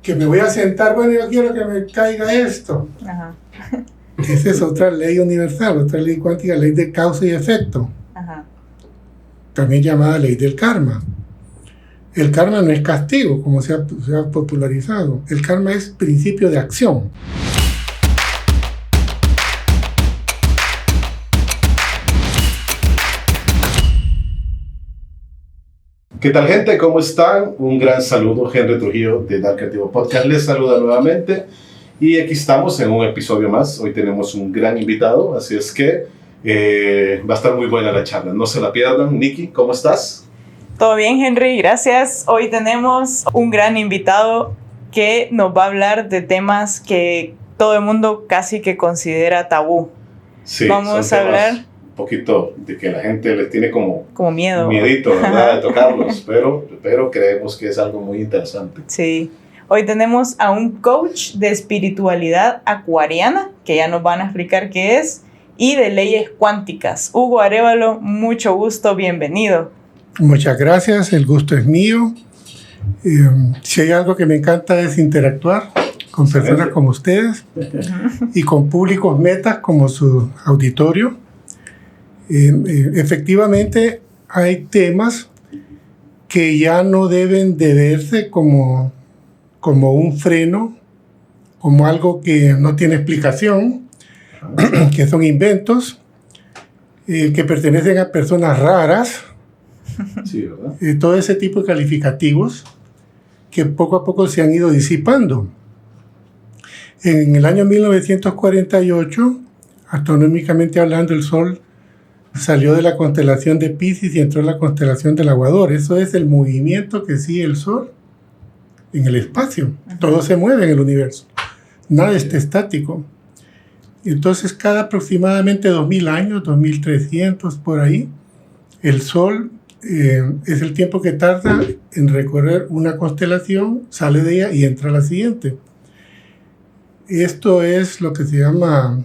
que me voy a sentar, bueno, yo quiero que me caiga esto. Ajá. Esa es otra ley universal, otra ley cuántica, ley de causa y efecto. Ajá. También llamada ley del karma. El karma no es castigo, como se ha popularizado. El karma es principio de acción. ¿Qué tal, gente? ¿Cómo están? Un gran saludo, Henry Trujillo de Dark Creativo Podcast les saluda nuevamente y aquí estamos en un episodio más. Hoy tenemos un gran invitado, así es que va a estar muy buena la charla, no se la pierdan. Nikki, ¿cómo estás? Todo bien, Henry, gracias. Hoy tenemos un gran invitado que nos va a hablar de temas que todo el mundo casi que considera tabú. Sí, vamos a hablar un poquito de que la gente les tiene como miedo. Miedito, ¿verdad? De tocarlos, pero creemos que es algo muy interesante. Sí. Hoy tenemos a un coach de espiritualidad acuariana, que ya nos van a explicar qué es, y de leyes cuánticas. Hugo Arévalo, mucho gusto, bienvenido. Muchas gracias, el gusto es mío. Si hay algo que me encanta es interactuar con personas como ustedes y con públicos metas como su auditorio. Efectivamente hay temas que ya no deben de verse como un freno, como algo que no tiene explicación, que son inventos, que pertenecen a personas raras. Sí, ¿verdad? Todo ese tipo de calificativos que poco a poco se han ido disipando. En el año 1948, astronómicamente hablando, el Sol salió de la constelación de Piscis y entró en la constelación del Aguador. Eso es el movimiento que sigue el Sol en el espacio. Todo se mueve en el universo. Nada está estático. Entonces, cada aproximadamente 2000 años, 2300 por ahí, el Sol es el tiempo que tarda en recorrer una constelación, sale de ella y entra a la siguiente. Esto es lo que se llama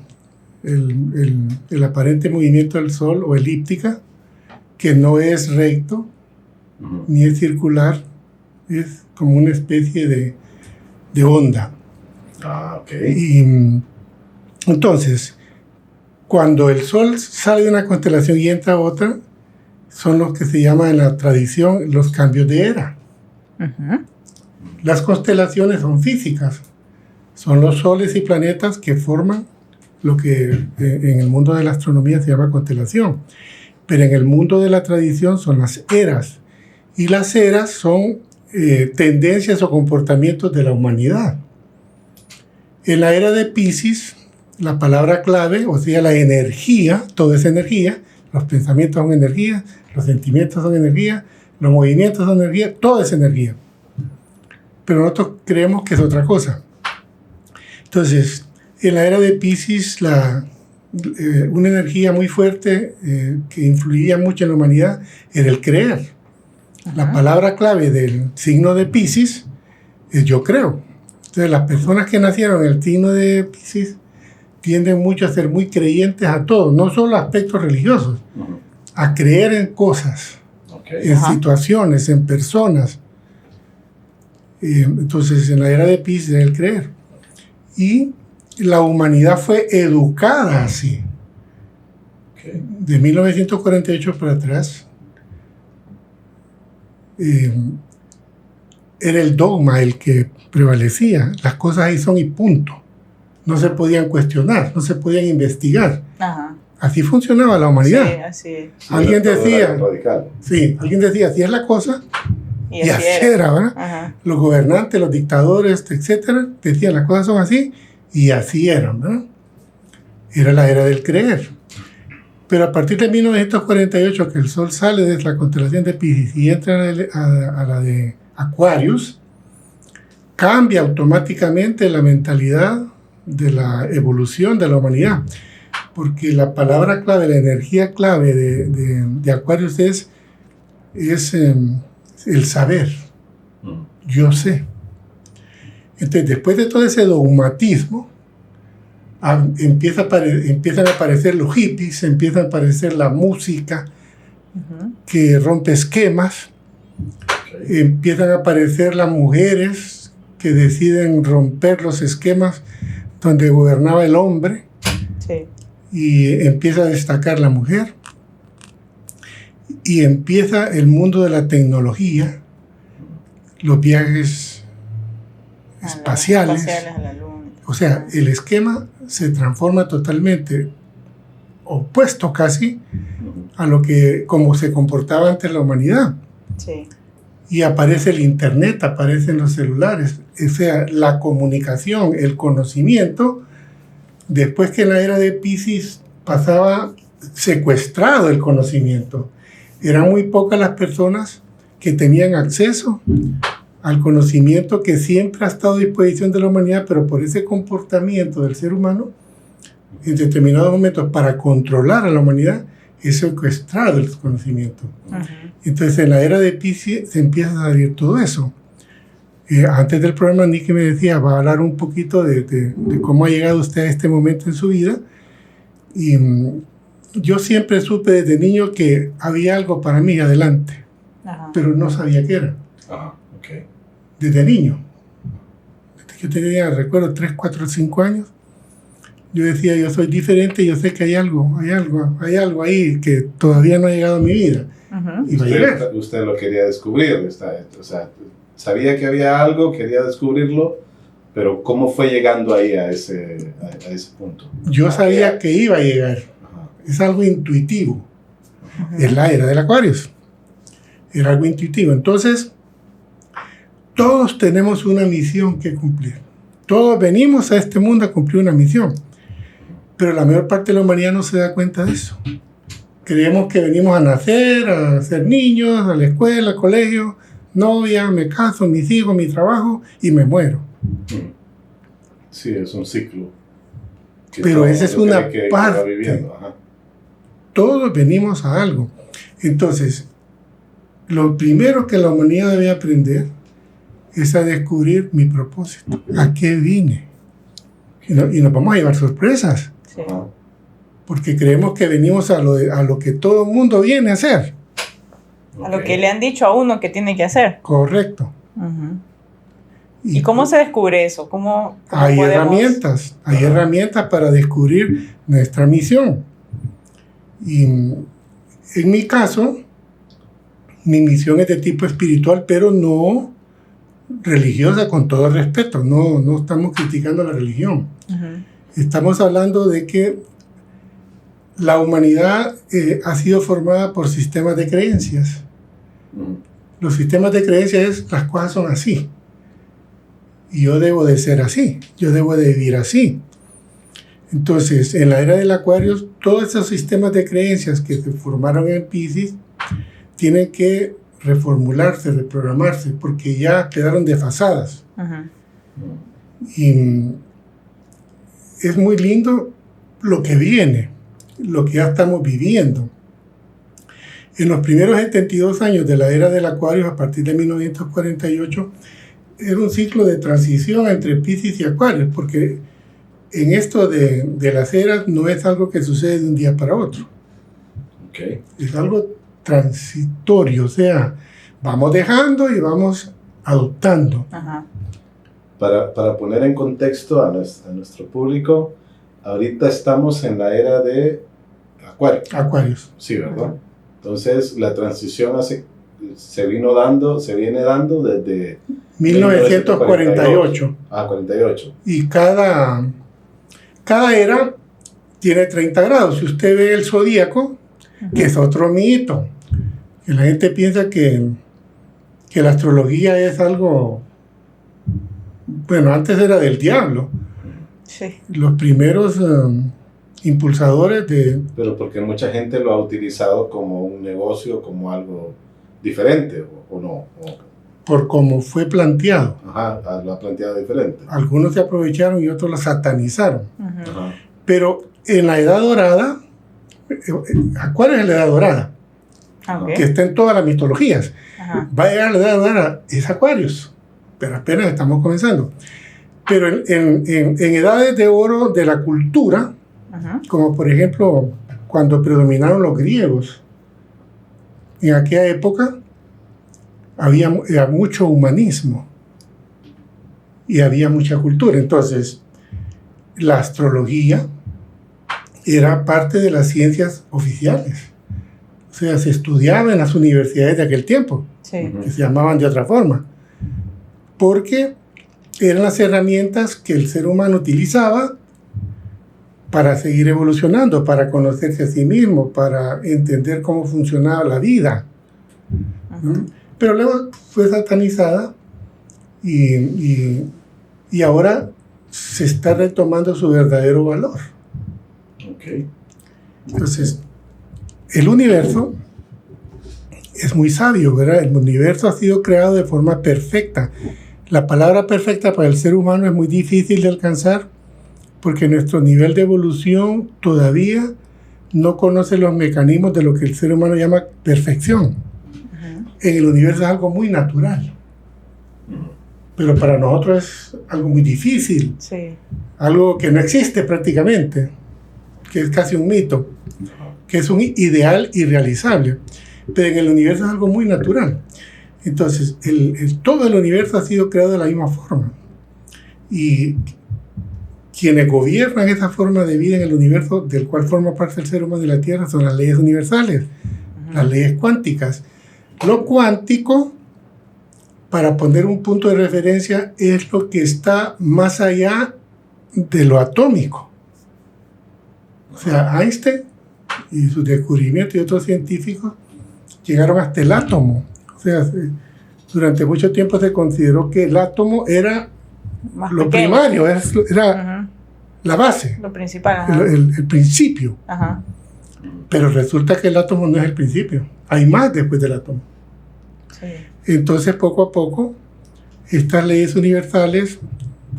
el aparente movimiento del Sol o elíptica, que no es recto ni es circular, es como una especie de onda. Ok. Y entonces, cuando el Sol sale de una constelación y entra a otra, son los que se llaman en la tradición los cambios de era. Las constelaciones son físicas, son los soles y planetas que forman lo que en el mundo de la astronomía se llama constelación. Pero en el mundo de la tradición son las eras. Y las eras son tendencias o comportamientos de la humanidad. En la era de Piscis, la palabra clave, o sea, la energía, todo es energía, los pensamientos son energía, los sentimientos son energía, los movimientos son energía, todo es energía. Pero nosotros creemos que es otra cosa. Entonces, en la era de Piscis, una energía muy fuerte que influía mucho en la humanidad era el creer. La palabra clave del signo de Piscis es yo creo. Entonces, las personas que nacieron en el signo de Piscis tienden mucho a ser muy creyentes a todo, no solo aspectos religiosos, a creer en cosas, en situaciones, en personas. Entonces, en la era de Piscis era el creer. Y la humanidad fue educada así. De 1948 para atrás, era el dogma el que prevalecía. Las cosas ahí son y punto. No se podían cuestionar, no se podían investigar. Así funcionaba la humanidad. Sí, así. Alguien decía, así es la cosa, y así era, ¿verdad? Los gobernantes, los dictadores, etcétera, decían las cosas son así, y así eran, ¿verdad? Era la era del creer. Pero a partir de 1948, que el Sol sale de la constelación de Piscis y entra a la de Aquarius, cambia automáticamente la mentalidad de la evolución de la humanidad. Porque la palabra clave, la energía clave de Aquarius es el saber. Yo sé. Entonces, después de todo ese dogmatismo, empiezan a aparecer los hippies, empieza a aparecer la música que rompe esquemas, empiezan a aparecer las mujeres que deciden romper los esquemas donde gobernaba el hombre, Sí. y empieza a destacar la mujer, y empieza el mundo de la tecnología, los viajes espaciales. A la luna. O sea, el esquema se transforma totalmente, opuesto casi a lo que como se comportaba antes la humanidad. Sí. Y aparece el internet, aparecen los celulares, o sea, la comunicación, el conocimiento. Después que en la era de Piscis pasaba secuestrado el conocimiento. Eran muy pocas las personas que tenían acceso al conocimiento que siempre ha estado a disposición de la humanidad, pero por ese comportamiento del ser humano, en determinados momentos, para controlar a la humanidad, es secuestrado el conocimiento. Entonces, en la era de Piscis se empieza a salir todo eso. Antes del programa, Nicky me decía, va a hablar un poquito de cómo ha llegado usted a este momento en su vida. Y yo siempre supe desde niño que había algo para mí adelante, pero no sabía qué era. Okay. Desde niño. Desde que yo tenía, recuerdo, 3, 4, 5 años, yo decía, yo soy diferente, yo sé que hay algo ahí que todavía no ha llegado a mi vida. Y va a llegar. Usted lo quería descubrir, o sea, sabía que había algo, quería descubrirlo, pero ¿cómo fue llegando ahí a ese punto? Yo sabía que iba a llegar. Es algo intuitivo. Es la era del Acuarios. Era algo intuitivo. Entonces, todos tenemos una misión que cumplir. Todos venimos a este mundo a cumplir una misión. Pero la mayor parte de la humanidad no se da cuenta de eso. Creemos que venimos a nacer, a ser niños, a la escuela, al colegio, novia, me caso, mis hijos, mi trabajo y me muero. Sí, es un ciclo. Pero esa es una parte. Todos venimos a algo. Entonces, lo primero que la humanidad debe aprender es a descubrir mi propósito. ¿A qué vine? Y nos vamos a llevar sorpresas. Sí. Porque creemos que venimos a lo que todo el mundo viene a hacer. A lo que le han dicho a uno que tiene que hacer. Correcto. ¿Y cómo se descubre eso? ¿Cómo hay podemos... hay herramientas para descubrir nuestra misión. Y en mi caso, mi misión es de tipo espiritual, pero no religiosa, con todo respeto. No estamos criticando la religión. Estamos hablando de que la humanidad ha sido formada por sistemas de creencias. Los sistemas de creencias es, las cosas son así. Y yo debo de ser así. Yo debo de vivir así. Entonces, en la era del Acuario, todos esos sistemas de creencias que se formaron en Piscis tienen que reformularse, reprogramarse, porque ya quedaron desfasadas. Y es muy lindo lo que viene, lo que ya estamos viviendo. En los primeros 72 años de la era del Acuario, a partir de 1948, era un ciclo de transición entre Piscis y Acuario, porque en esto de las eras no es algo que sucede de un día para otro. Es algo transitorio, o sea, vamos dejando y vamos adoptando. Para poner en contexto a nuestro público, ahorita estamos en la era de Acuarios. Sí, ¿verdad? Entonces, la transición se viene dando desde 1948. 48. Y cada era tiene 30 grados. Si usted ve el zodíaco, que es otro mito, que la gente piensa que la astrología es algo, bueno, antes era del diablo. Sí. Los primeros impulsadores de... Pero porque mucha gente lo ha utilizado como un negocio, como algo diferente, ¿o no? Por cómo fue planteado. Lo ha planteado diferente. Algunos se aprovecharon y otros lo satanizaron. Pero en la Edad Dorada, Acuario es la Edad Dorada, que está en todas las mitologías. Va a llegar la Edad Dorada, es Acuarios, pero apenas estamos comenzando. Pero en edades de oro de la cultura, como por ejemplo cuando predominaron los griegos, en aquella época había mucho humanismo. y había mucha cultura. Entonces, la astrología era parte de las ciencias oficiales. O sea, se estudiaba en las universidades de aquel tiempo, Sí. que se llamaban de otra forma, porque eran las herramientas que el ser humano utilizaba para seguir evolucionando, para conocerse a sí mismo, para entender cómo funcionaba la vida. ¿No? Pero luego fue satanizada y ahora se está retomando su verdadero valor. Ok. Entonces, el universo es muy sabio, ¿verdad? El universo ha sido creado de forma perfecta. La palabra perfecta para el ser humano es muy difícil de alcanzar porque nuestro nivel de evolución todavía no conoce los mecanismos de lo que el ser humano llama perfección. En el universo es algo muy natural, pero para nosotros es algo muy difícil, Sí. algo que no existe prácticamente, que es casi un mito, que es un ideal irrealizable, pero en el universo es algo muy natural. Entonces, todo el universo ha sido creado de la misma forma. Y quienes gobiernan esa forma de vida en el universo del cual forma parte el ser humano y la Tierra son las leyes universales, las leyes cuánticas. Lo cuántico, para poner un punto de referencia, es lo que está más allá de lo atómico. O sea, Einstein y sus descubrimientos y otros científicos llegaron hasta el átomo. O sea, durante mucho tiempo se consideró que el átomo era Más lo pequeño. primario, era la base, Lo principal. Ajá. el principio. Ajá. Pero resulta que el átomo no es el principio. Hay más después del átomo. Sí. Entonces, poco a poco, estas leyes universales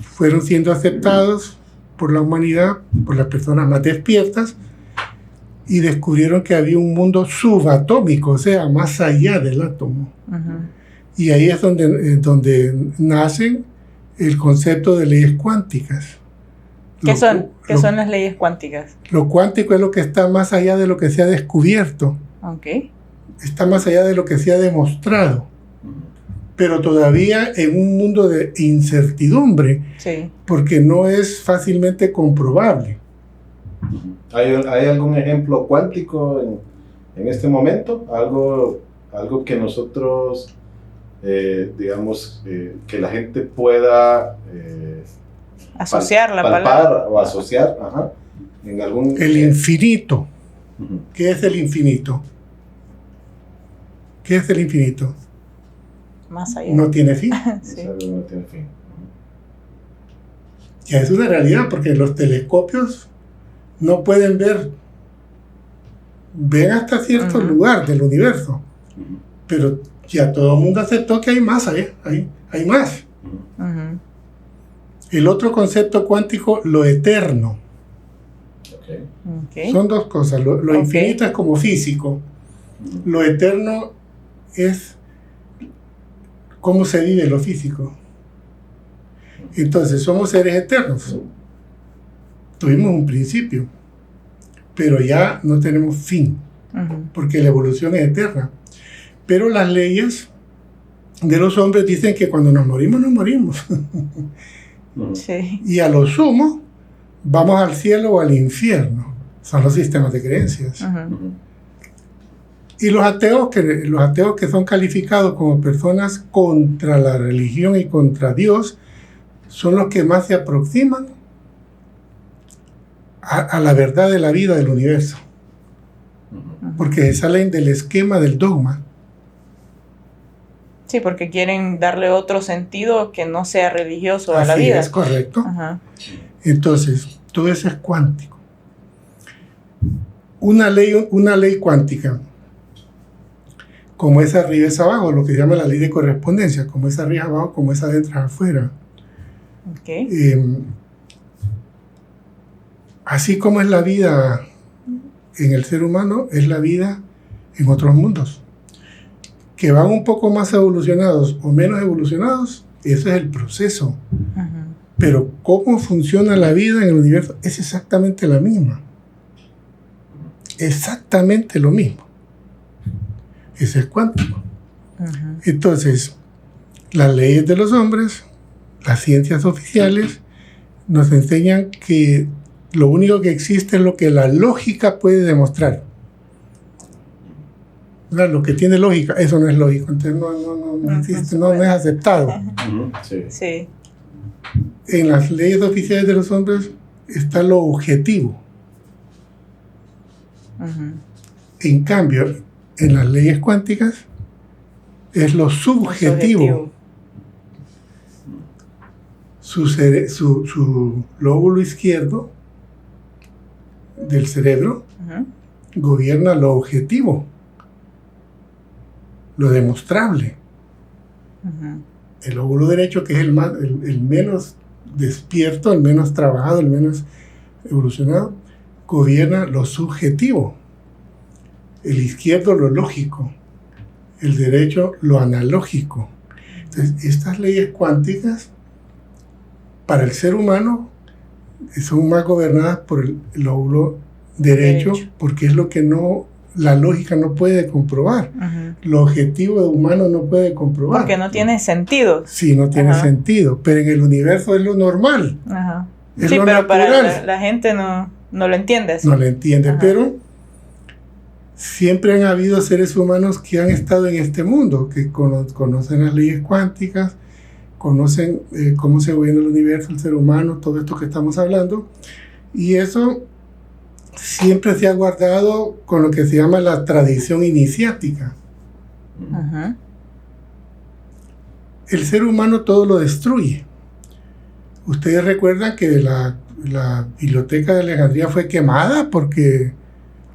fueron siendo aceptadas por la humanidad, por las personas más despiertas, y descubrieron que había un mundo subatómico, o sea, más allá del átomo. Y ahí es donde nace el concepto de leyes cuánticas. ¿Qué son las leyes cuánticas? Lo cuántico es lo que está más allá de lo que se ha descubierto, Ok. está más allá de lo que se ha demostrado, pero todavía en un mundo de incertidumbre, Sí. porque no es fácilmente comprobable. ¿Hay algún ejemplo cuántico en este momento? Algo que nosotros, digamos, que la gente pueda Asociar la palpar palabra. o asociar, ajá, en algún... El infinito. Ujú. ¿Qué es el infinito? ¿Qué es el infinito? Más allá. No tiene fin. Sí. Es algo que no tiene fin. Ya es una realidad, porque los telescopios no pueden ven hasta cierto lugar del universo, Ujú. pero ya todo el mundo aceptó que hay más allá, hay más. Ujú. El otro concepto cuántico, lo eterno. Ok. Ok. Son dos cosas. Lo Ok. infinito es como físico. Ujú. Lo eterno es cómo se vive lo físico. Entonces, somos seres eternos. Tuvimos un principio, pero ya no tenemos fin, Ujú. porque la evolución es eterna. Pero las leyes de los hombres dicen que cuando nos morimos, nos morimos. Ujú. Sí. Y a lo sumo, vamos al cielo o al infierno. Son los sistemas de creencias. Ujú. Ujú. Y los ateos que son calificados como personas contra la religión y contra Dios son los que más se aproximan a la verdad de la vida del universo, Ujú. porque salen del esquema del dogma. Sí, porque quieren darle otro sentido que no sea religioso a la Así vida. es, correcto. Ajá. Entonces, todo eso es cuántico. Una ley cuántica, como es arriba es abajo, lo que se llama la ley de correspondencia, como es arriba abajo, como es adentro afuera. Ok. Así como es la vida en el ser humano, es la vida en otros mundos. Que van un poco más evolucionados o menos evolucionados, eso es el proceso. Ujú. Pero cómo funciona la vida en el universo es exactamente la misma. Exactamente lo mismo. Ese es cuántico. Ujú. Entonces, las leyes de los hombres, las ciencias oficiales nos enseñan que lo único que existe es lo que la lógica puede demostrar. ¿Verdad? Lo que tiene lógica, eso no es lógico, entonces no existe, no es aceptado. Sí. Sí. En las leyes oficiales de los hombres está lo objetivo. En cambio, en las leyes cuánticas es lo subjetivo. Su lóbulo izquierdo del cerebro gobierna lo objetivo, lo demostrable. El lóbulo derecho, que es el menos despierto, el menos trabajado, el menos evolucionado, gobierna lo subjetivo. El izquierdo lo lógico, el derecho lo analógico. Entonces, estas leyes cuánticas para el ser humano son más gobernadas por el lóbulo derecho, porque es lo que la lógica no puede comprobar. Lo objetivo humano no puede comprobar. Porque no tiene sentido. Sí, no tiene sentido, pero en el universo es lo normal. Es sí, lo pero natural. para la gente no lo entiende así. No lo entiende, pero siempre han habido seres humanos que han estado en este mundo, que conocen las leyes cuánticas, conocen cómo se gobierna el universo, el ser humano, todo esto que estamos hablando, y eso siempre se ha guardado con lo que se llama la tradición iniciática. El ser humano todo lo destruye. Ustedes recuerdan que la biblioteca de Alejandría fue quemada porque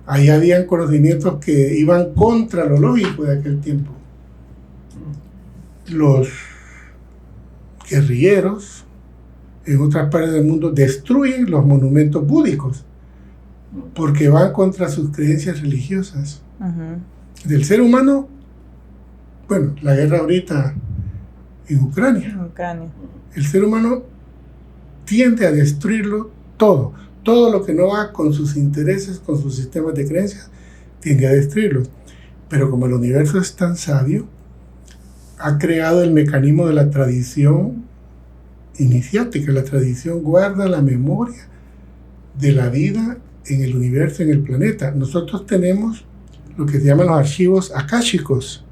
ahí habían conocimientos que iban contra lo lógico de aquel tiempo. Los guerrilleros en otras partes del mundo destruyen los monumentos búdicos porque van contra sus creencias religiosas. Del ser humano, bueno, la guerra ahorita en Ucrania. El ser humano tiende a destruirlo todo. Todo lo que no va con sus intereses, con sus sistemas de creencias, tiende a destruirlo. Pero como el universo es tan sabio, ha creado el mecanismo de la tradición iniciática. La tradición guarda la memoria de la vida en el universo, en el planeta. Nosotros tenemos lo que se llaman los archivos akáshicos.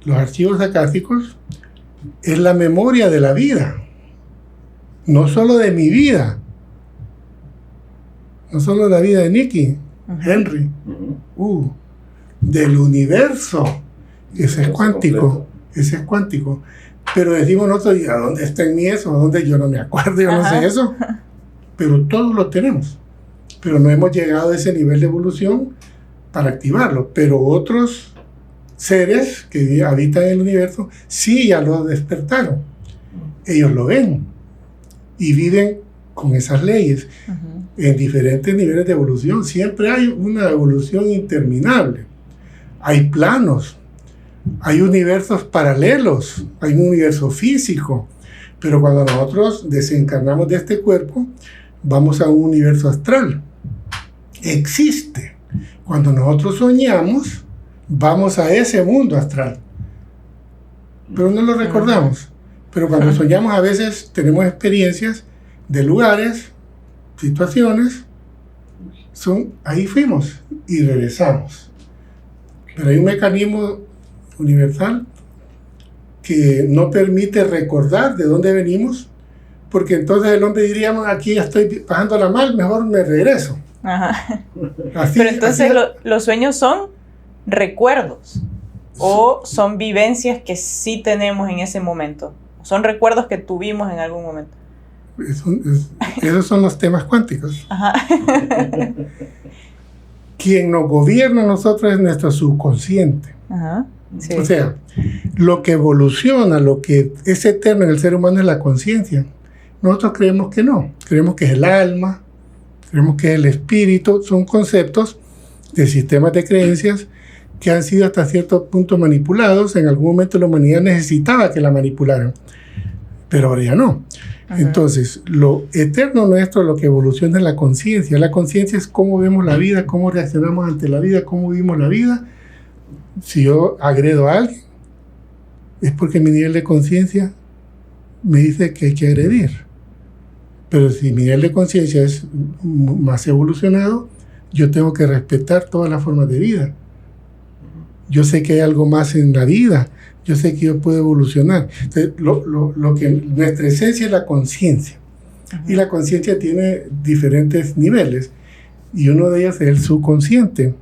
Los archivos akáshicos es la memoria de la vida, no solo de mi vida, no solo la vida de Nicky, Henry, del universo. Ese es cuántico, ese es cuántico. Pero decimos nosotros, ¿a dónde está en mí eso? ¿A dónde? Yo no me acuerdo, yo no sé eso. Pero todos lo tenemos. Pero no hemos llegado a ese nivel de evolución para activarlo. Pero otros seres que habitan en el universo sí ya lo despertaron. Ellos lo ven y viven con esas leyes en diferentes niveles de evolución. Siempre hay una evolución interminable. Hay planos, hay universos paralelos, hay un universo físico, pero cuando nosotros desencarnamos de este cuerpo, vamos a un universo astral. Existe. Cuando nosotros soñamos, vamos a ese mundo astral, pero no lo recordamos. Pero cuando soñamos, a veces tenemos experiencias de lugares, situaciones, ahí fuimos y regresamos. Pero hay un mecanismo universal que no permite recordar de dónde venimos, porque entonces el hombre diríamos, aquí estoy pasándola mal, mejor me regreso. Pero entonces los sueños son recuerdos o son vivencias que sí tenemos en ese momento, son recuerdos que tuvimos en algún momento. Esos son los temas cuánticos. Quien nos gobierna a nosotros es nuestro subconsciente. Sí. O sea, lo que evoluciona, lo que es eterno en el ser humano es la conciencia. Nosotros creemos que no, creemos que es el alma, creemos que es el espíritu. Son conceptos de sistemas de creencias que han sido hasta cierto punto manipulados. En algún momento la humanidad necesitaba que la manipularan, pero ahora ya no. Entonces, lo eterno nuestro, lo que evoluciona es la conciencia. La conciencia es cómo vemos la vida, cómo reaccionamos ante la vida, cómo vivimos la vida. Si yo agredo a alguien, es porque mi nivel de conciencia me dice que hay que agredir. Pero si mi nivel de conciencia es más evolucionado, yo tengo que respetar todas las formas de vida. Yo sé que hay algo más en la vida. Yo sé que yo puedo evolucionar. Entonces, lo que nuestra esencia es la conciencia. Y la conciencia tiene diferentes niveles. Y uno de ellos es el subconsciente.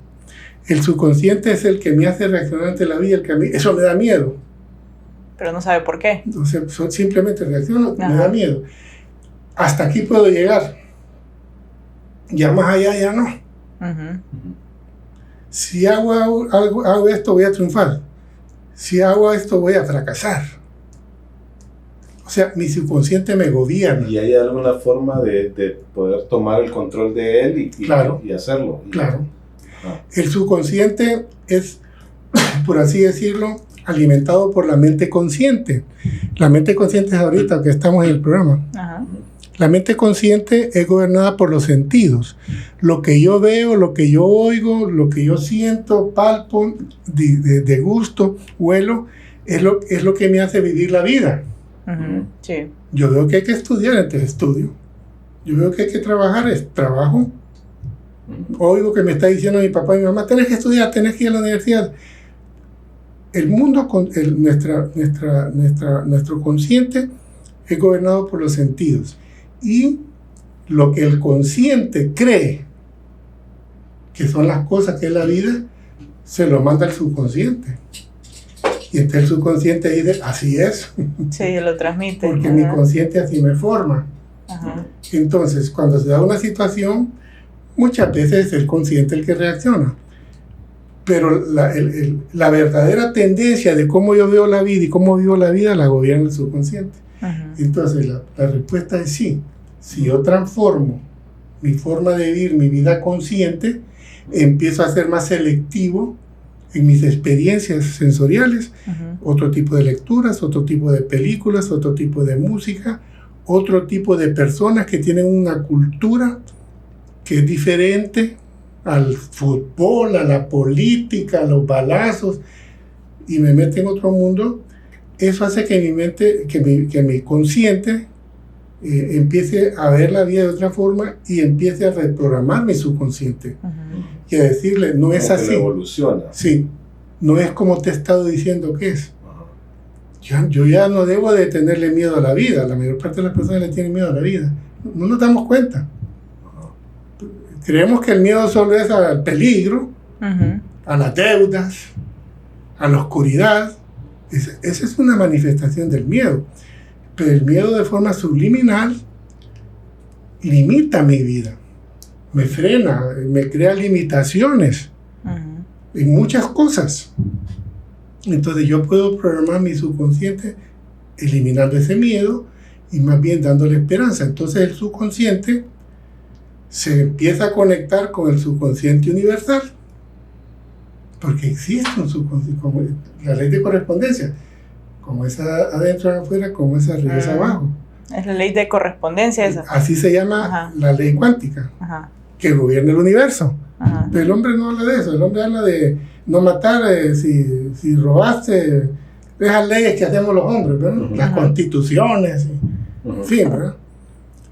El subconsciente es el que me hace reaccionar ante la vida. Eso me da miedo. Pero no sabe por qué. Entonces, simplemente reacciono, me da miedo. Hasta aquí puedo llegar. Ya más allá ya no. Si hago esto, voy a triunfar. Si hago esto, voy a fracasar. O sea, mi subconsciente me gobierna. ¿Y hay alguna forma de poder tomar el control de él y hacerlo? Claro. El subconsciente es, por así decirlo, alimentado por la mente consciente. La mente consciente es ahorita que estamos en el programa. La mente consciente es gobernada por los sentidos. Lo que yo veo, lo que yo oigo, lo que yo siento, palpo, de gusto, huelo, es lo que me hace vivir la vida. Sí. Yo veo que hay que estudiar, entonces estudio. Yo veo que hay que trabajar, trabajo. Oigo que me está diciendo mi papá y mi mamá, tenés que estudiar, tenés que ir a la universidad. El mundo, nuestro consciente es gobernado por los sentidos. Y lo que el consciente cree que son las cosas que es la vida, se lo manda al subconsciente. Y entonces el subconsciente dice, así es. Sí, lo transmite. Porque mi consciente así me forma. Entonces, cuando se da una situación, muchas veces es el consciente el que reacciona. Pero la verdadera tendencia de cómo yo veo la vida y cómo vivo la vida la gobierna el subconsciente. Entonces la respuesta es sí. Si yo transformo mi forma de vivir, mi vida consciente, empiezo a ser más selectivo en mis experiencias sensoriales, otro tipo de lecturas, otro tipo de películas, otro tipo de música, otro tipo de personas que tienen una cultura que es diferente al fútbol, a la política, a los balazos, y me mete en otro mundo. Eso hace que mi mente, que mi consciente empiece a ver la vida de otra forma y empiece a reprogramar mi subconsciente. Y a decirle, no es así. Evoluciona. Sí, no es como te he estado diciendo que es. Yo ya no debo de tenerle miedo a la vida. La mayor parte de las personas le tienen miedo a la vida. No nos damos cuenta. Creemos que el miedo solo es al peligro, a las deudas, a la oscuridad. Esa es una manifestación del miedo. Pero el miedo de forma subliminal limita mi vida, me frena, me crea limitaciones en muchas cosas. Entonces yo puedo programar mi subconsciente eliminando ese miedo y más bien dándole esperanza. Entonces el subconsciente se empieza a conectar con el subconsciente universal, porque existe un subconsciente, como la ley de correspondencia, como es adentro afuera, como es arriba es abajo. Es la ley de correspondencia esa. Así se llama la ley cuántica, que gobierna el universo. Pero el hombre no habla de eso, el hombre habla de no matar, si robaste, esas leyes que hacemos los hombres, ¿verdad? Las constituciones, en fin, ¿verdad?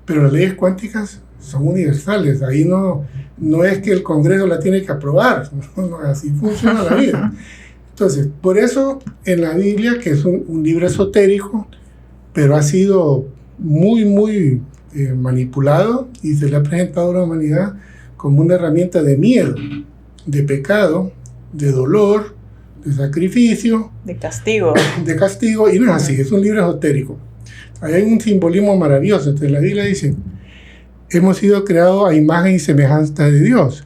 Pero las leyes cuánticas son universales, ahí no es que el Congreso la tiene que aprobar, no, así funciona la vida. Entonces, por eso en la Biblia, que es un libro esotérico, pero ha sido muy manipulado y se le ha presentado a la humanidad como una herramienta de miedo, de pecado, de dolor, de sacrificio, de castigo. De castigo, y no es así, es un libro esotérico. Ahí hay un simbolismo maravilloso. Entonces la Biblia dice, hemos sido creados a imagen y semejanza de Dios,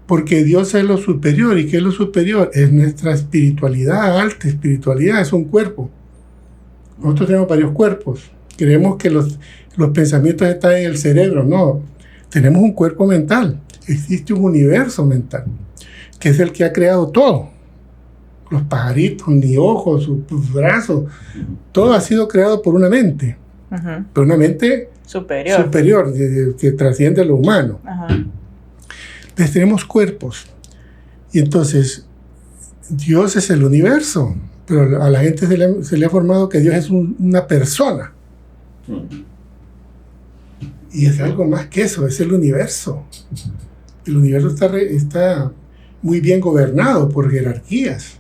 porque Dios es lo superior. ¿Y qué es lo superior? Es nuestra espiritualidad, alta espiritualidad, es un cuerpo. Nosotros tenemos varios cuerpos. Creemos que los pensamientos están en el cerebro. No, tenemos un cuerpo mental. Existe un universo mental, que es el que ha creado todo. Los pajaritos, ni ojos, sus brazos, todo ha sido creado por una mente. Pero una mente superior que trasciende lo humano. Entonces tenemos cuerpos. Y entonces Dios es el universo. Pero a la gente se le ha formado que Dios es una persona. Y es algo más que eso, es el universo. El universo está muy bien gobernado por jerarquías.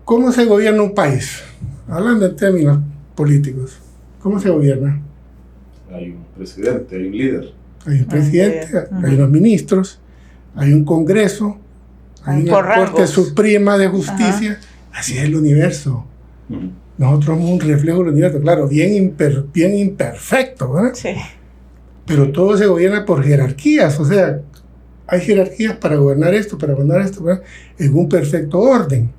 ¿Cómo se gobierna un país? Hablando en términos políticos, ¿cómo se gobierna? Hay un presidente, hay un líder. Hay un presidente, hay unos ministros, hay un congreso, hay una Corte Suprema de Justicia. Así es el universo. Nosotros somos un reflejo del universo, claro, bien imperfecto, ¿verdad? Sí. Pero todo se gobierna por jerarquías, o sea, hay jerarquías para gobernar esto, ¿verdad? En un perfecto orden,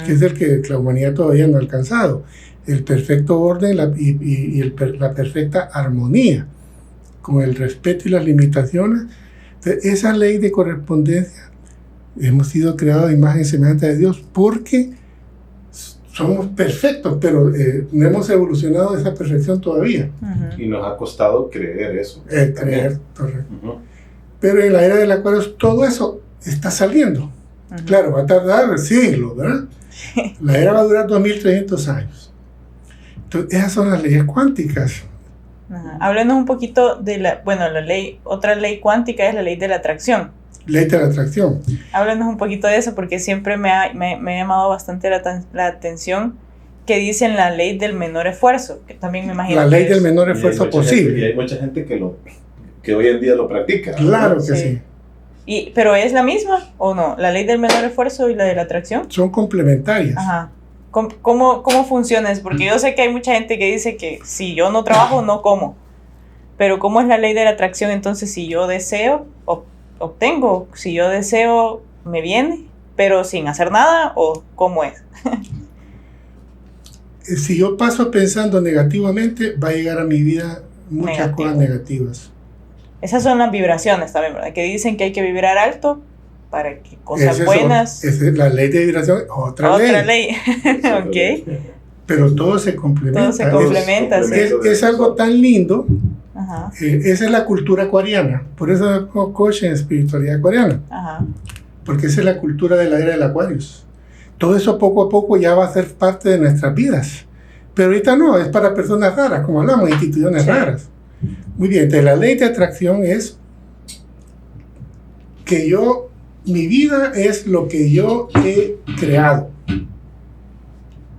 que es el que la humanidad todavía no ha alcanzado. El perfecto orden y la perfecta armonía, con el respeto y las limitaciones. Entonces, esa ley de correspondencia, hemos sido creados a imagen y semejanza de Dios porque somos perfectos, pero no hemos evolucionado de esa perfección todavía. Y nos ha costado creer eso. Creer, correcto. Pero en la era del Acuario todo eso está saliendo. Claro, va a tardar siglos, ¿verdad? La era va a durar 2300 años. Entonces, esas son las leyes cuánticas. Háblenos un poquito de la ley, otra ley cuántica es la ley de la atracción. Ley de la atracción. Háblenos un poquito de eso, porque siempre me ha llamado bastante la atención que dicen la ley del menor esfuerzo, que también me imagino la ley del menor esfuerzo posible. Y hay mucha gente que hoy en día lo practica. Claro que sí. ¿Pero es la misma o no? ¿La ley del menor esfuerzo y la de la atracción? Son complementarias. Ajá. ¿Cómo funciona eso? Porque yo sé que hay mucha gente que dice que si yo no trabajo, no como. Pero ¿cómo es la ley de la atracción? Entonces, si yo deseo, obtengo. Si yo deseo, me viene, pero sin hacer nada, ¿o cómo es? Si yo paso pensando negativamente, va a llegar a mi vida muchas cosas negativas. Esas son las vibraciones también, ¿verdad? Que dicen que hay que vibrar alto para que cosas buenas... Esa es la ley de vibración, otra ley. Ok. Pero todo se complementa. Todo se complementa, sí. Es algo tan lindo. Esa es la cultura acuariana. Por eso hago coach en espiritualidad acuariana. Porque esa es la cultura de la era del Acuarius. Todo eso poco a poco ya va a ser parte de nuestras vidas. Pero ahorita no, es para personas raras, como hablamos, instituciones raras. Muy bien, entonces la ley de atracción es que mi vida es lo que yo he creado.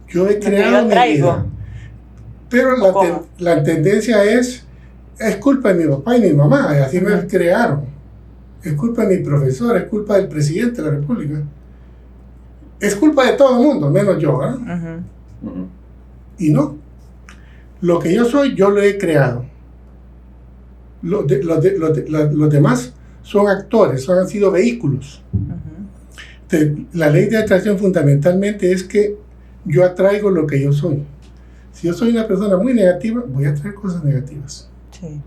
Yo he creado mi vida. Pero la tendencia es culpa de mi papá y mi mamá, así me crearon. Es culpa de mi profesor, es culpa del presidente de la República. Es culpa de todo el mundo, menos yo, ¿eh? Y no. Lo que yo soy, yo lo he creado. Los demás son actores, han sido vehículos. La ley de atracción fundamentalmente es que yo atraigo lo que yo soy. Si yo soy una persona muy negativa, voy a atraer cosas negativas. Sí.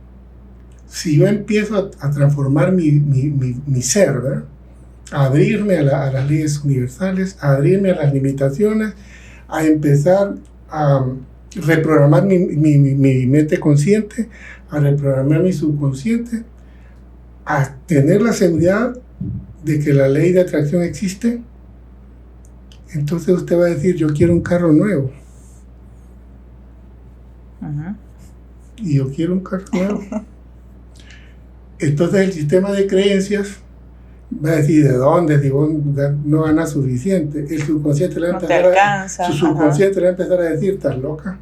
Si yo empiezo a transformar mi ser, ¿verdad? A abrirme a las leyes universales, a abrirme a las limitaciones, a empezar a reprogramar mi mente consciente, a reprogramar mi subconsciente, a tener la seguridad de que la ley de atracción existe, entonces usted va a decir, yo quiero un carro nuevo. Y yo quiero un carro nuevo. Entonces el sistema de creencias va a decir, ¿de dónde? Si vos no ganas suficiente. El subconsciente le va a empezar a decir, ¿estás loca?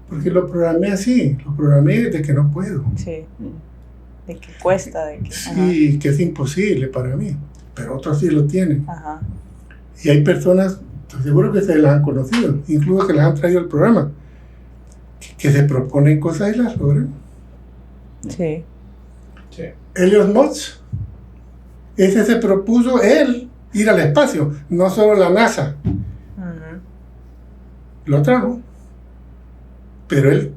Porque lo programé así, lo programé de que no puedo. Sí. De que cuesta, de que... Sí, que es imposible para mí, pero otros sí lo tienen. Y hay personas, seguro que se las han conocido, incluso que las han traído al programa, que se proponen cosas y las logran. Sí. Elliot Moss, ese se propuso él ir al espacio, no solo la NASA. Lo trajo, pero él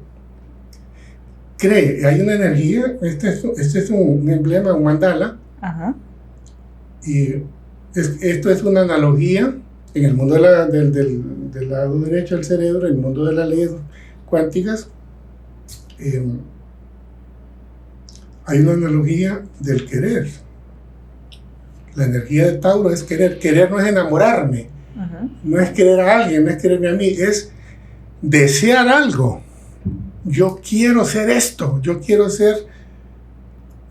cree, hay una energía, este es un emblema, un mandala, y esto es una analogía en el mundo del lado derecho del cerebro, en el mundo de las leyes cuánticas. Hay una analogía del querer. La energía de Tauro es querer. Querer no es enamorarme, No es querer a alguien, no es quererme a mí, es desear algo. Yo quiero ser esto, yo quiero ser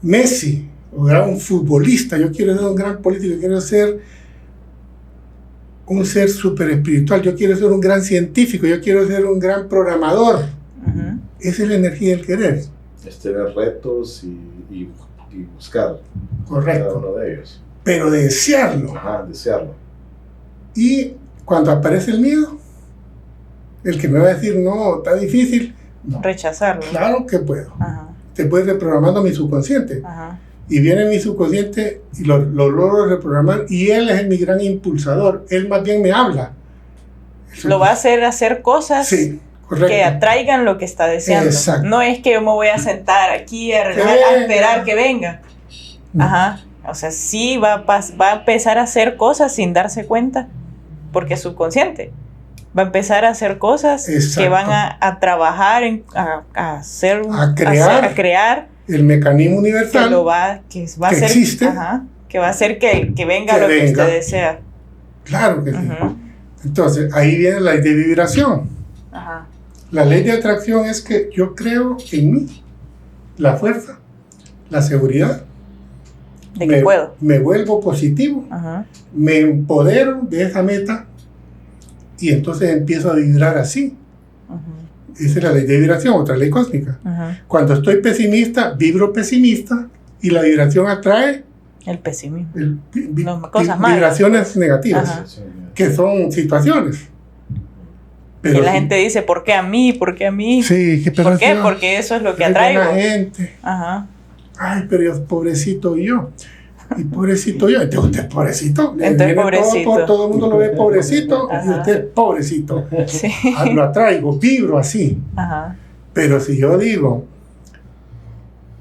Messi, o un futbolista, yo quiero ser un gran político, yo quiero ser un ser súper espiritual, yo quiero ser un gran científico, yo quiero ser un gran programador. Esa es la energía del querer. Es tener retos y buscar. Correcto. Cada uno de ellos. Pero desearlo. Ajá, desearlo. Y cuando aparece el miedo, el que me va a decir, no, está difícil, no. Rechazarlo. Claro que puedo. Ajá. Te puedes reprogramando mi subconsciente. Ajá. Y viene mi subconsciente y lo logro reprogramar, y él es mi gran impulsador. Él más bien me habla. Lo va a hacer cosas, sí, correcto, que atraigan lo que está deseando. Exacto. No es que yo me voy a sentar aquí a esperar que venga. No. Ajá. O sea, sí va a empezar a hacer cosas sin darse cuenta, porque es subconsciente. Va a empezar a hacer cosas Exacto. que van a trabajar, a crear el mecanismo universal que va a hacer, existe, que va a hacer que venga lo que usted desea. Claro que sí. Entonces, ahí viene la ley de vibración. Ajá. La ley de atracción es que yo creo en mí, la fuerza, la seguridad. De que puedo. Me vuelvo positivo, Ajá. me empodero de esa meta y entonces empiezo a vibrar así. Esa es la ley de vibración, otra ley cósmica. Cuando estoy pesimista, vibro pesimista y la vibración atrae el pesimismo. Cosas malas. Vibraciones negativas, Ajá. que son situaciones. Pero la gente dice, ¿por qué a mí? ¿Por qué a mí? Sí, ¿Por qué? Porque eso es lo que atraigo. La gente. Ajá. Ay, pero yo, pobrecito yo. Y pobrecito yo. Entonces usted es pobrecito. Entonces pobrecito. Todo el mundo lo ve pobrecito. Ajá. Y usted es pobrecito. Sí. Lo atraigo, vibro así. Ajá. Pero si yo digo,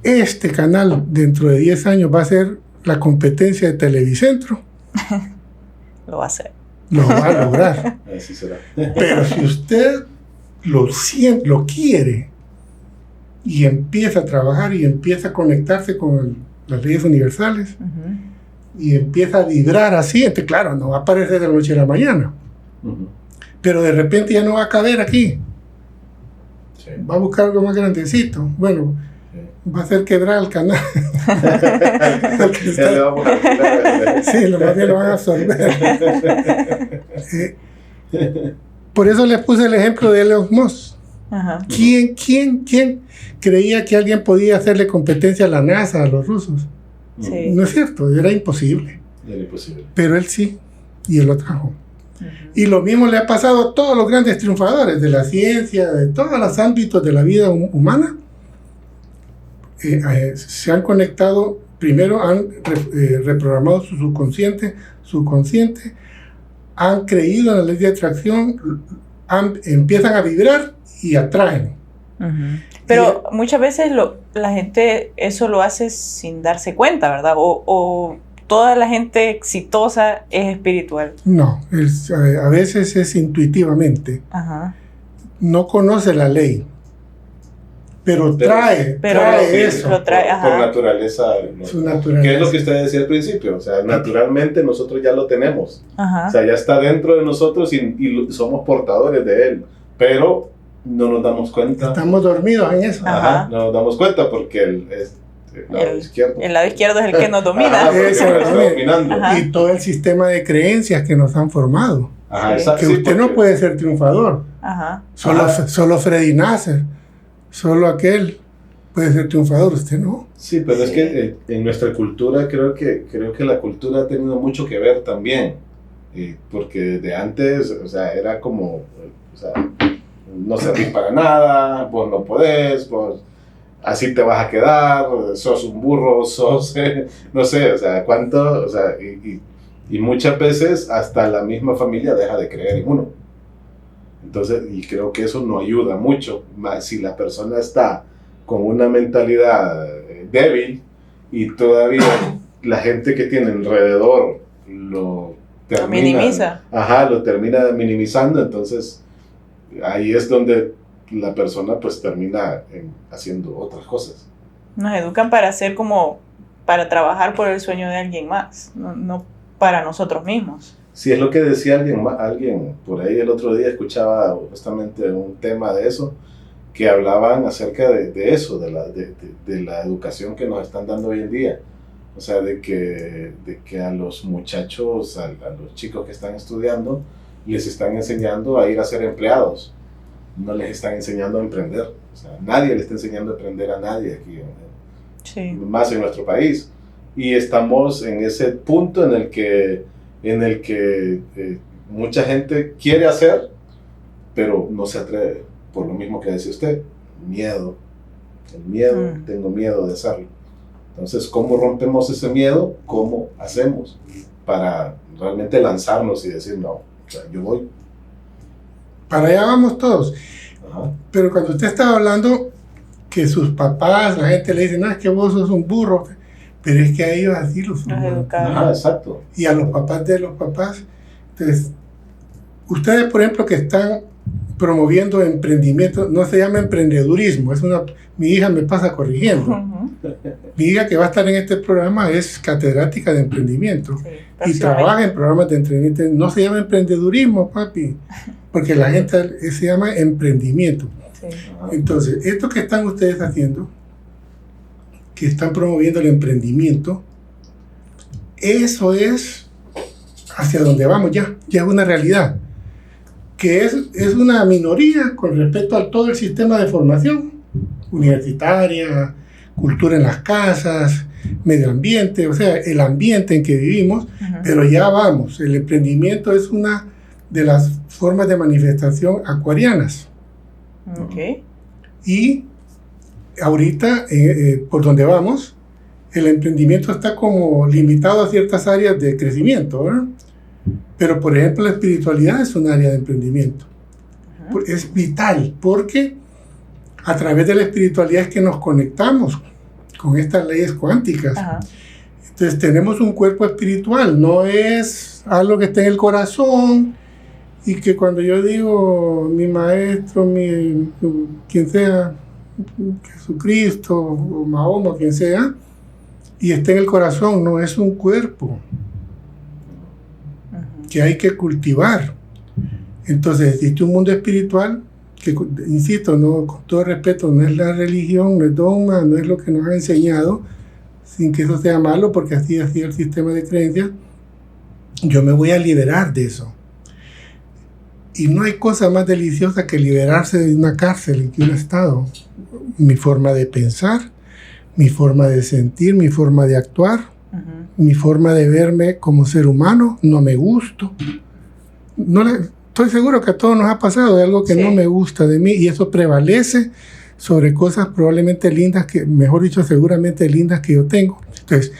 este canal dentro de 10 años va a ser la competencia de Televicentro, lo va a hacer. Lo va a lograr. Así será. Pero si usted lo siente, lo quiere, y empieza a trabajar y empieza a conectarse con las leyes universales, y empieza a vibrar así, entonces claro, no va a aparecer de la noche a la mañana, pero de repente ya no va a caber aquí. Sí. Va a buscar algo más grandecito. Bueno, va a hacer quebrar el canal. Sí, lo más bien lo van a absorber. Por eso les puse el ejemplo de Elon Musk. Ajá. ¿Quién creía que alguien podía hacerle competencia a la NASA, a los rusos? Sí. No es cierto, era imposible. Era imposible. Pero él sí, y él lo trajo. Y lo mismo le ha pasado a todos los grandes triunfadores de la ciencia, de todos los ámbitos de la vida humana. Se han conectado, primero han reprogramado su subconsciente, han creído en la ley de atracción, empiezan a vibrar y atraen. Pero muchas veces la gente eso lo hace sin darse cuenta, ¿verdad? O toda la gente exitosa es espiritual. No, a veces es intuitivamente. Ajá. No conoce la ley, pero trae eso. Lo trae, por naturaleza. Su naturaleza. Que es lo que usted decía al principio. O sea, naturalmente nosotros ya lo tenemos. Ajá. O sea, ya está dentro de nosotros y somos portadores de él. Pero no nos damos cuenta. Estamos dormidos en eso. Ajá. No nos damos cuenta porque el lado izquierdo. El lado izquierdo es el que nos domina. Ajá, está dominando. Ajá. Y todo el sistema de creencias que nos han formado. Ajá, Sí. Que usted no puede ser triunfador. Ajá. Solo Freddy Nasser, solo aquel puede ser triunfador, usted no. Sí, pero es que en nuestra cultura creo que la cultura ha tenido mucho que ver también. Porque desde antes, o sea, era como, o sea, no servís para nada, vos no podés, vos así te vas a quedar, sos un burro, sos, no sé, o sea, cuánto, o sea, y muchas veces hasta la misma familia deja de creer en uno. Entonces, y creo que eso no ayuda mucho, más si la persona está con una mentalidad débil y todavía la gente que tiene alrededor lo minimiza. Ajá, lo termina minimizando, entonces ahí es donde la persona pues termina haciendo otras cosas. Nos educan para trabajar por el sueño de alguien más, no para nosotros mismos. Sí, es lo que decía alguien por ahí el otro día, escuchaba justamente un tema de eso, que hablaban acerca de eso, de la educación que nos están dando hoy en día. O sea, de que a los muchachos, a los chicos que están estudiando, les están enseñando a ir a ser empleados. No les están enseñando a emprender. O sea, nadie le está enseñando a emprender a nadie aquí, sí. Más en nuestro país. Y estamos en ese punto en el que mucha gente quiere hacer, pero no se atreve. Por lo mismo que decía usted, miedo. El miedo, tengo miedo de hacerlo. Entonces, ¿cómo rompemos ese miedo? ¿Cómo hacemos para realmente lanzarnos y decir, no, o sea, yo voy? Para allá vamos todos. Ajá. Pero cuando usted estaba hablando que sus papás, la gente le dice, no, es que vos sos un burro, pero es que a ellos así los educaron. Ajá, exacto. Y a los papás de los papás. Entonces, ustedes, por ejemplo, que están promoviendo emprendimiento, no se llama emprendedurismo, mi hija me pasa corrigiendo. Mi hija que va a estar en este programa es catedrática de emprendimiento, sí, y trabaja en programas de emprendimiento. No se llama emprendedurismo, papi, porque la gente se llama emprendimiento. Sí. Entonces, esto que están ustedes haciendo, que están promoviendo el emprendimiento, eso es hacia donde vamos ya es una realidad, que es una minoría con respecto a todo el sistema de formación universitaria, cultura en las casas, medio ambiente, o sea, el ambiente en que vivimos, pero ya vamos, el emprendimiento es una de las formas de manifestación acuarianas. Okay. Y ahorita, por donde vamos, el emprendimiento está como limitado a ciertas áreas de crecimiento, ¿verdad? Pero, por ejemplo, la espiritualidad es un área de emprendimiento. Es vital, porque a través de la espiritualidad es que nos conectamos con estas leyes cuánticas. Entonces, tenemos un cuerpo espiritual, no es algo que está en el corazón, y que cuando yo digo mi maestro, quien sea, Jesucristo o Mahoma, quien sea, y está en el corazón, no es un cuerpo que hay que cultivar. Entonces existe un mundo espiritual que, insisto, no, con todo respeto, no es la religión, no es dogma, no es lo que nos ha enseñado, sin que eso sea malo, porque así es el sistema de creencias. Yo me voy a liberar de eso. Y no hay cosa más deliciosa que liberarse de una cárcel, de un estado. Mi forma de pensar, mi forma de sentir, mi forma de actuar, mi forma de verme como ser humano, no me gusto. Estoy seguro que a todos nos ha pasado de algo que no me gusta de mí, y eso prevalece sobre cosas probablemente lindas, mejor dicho, seguramente lindas que yo tengo. Entonces,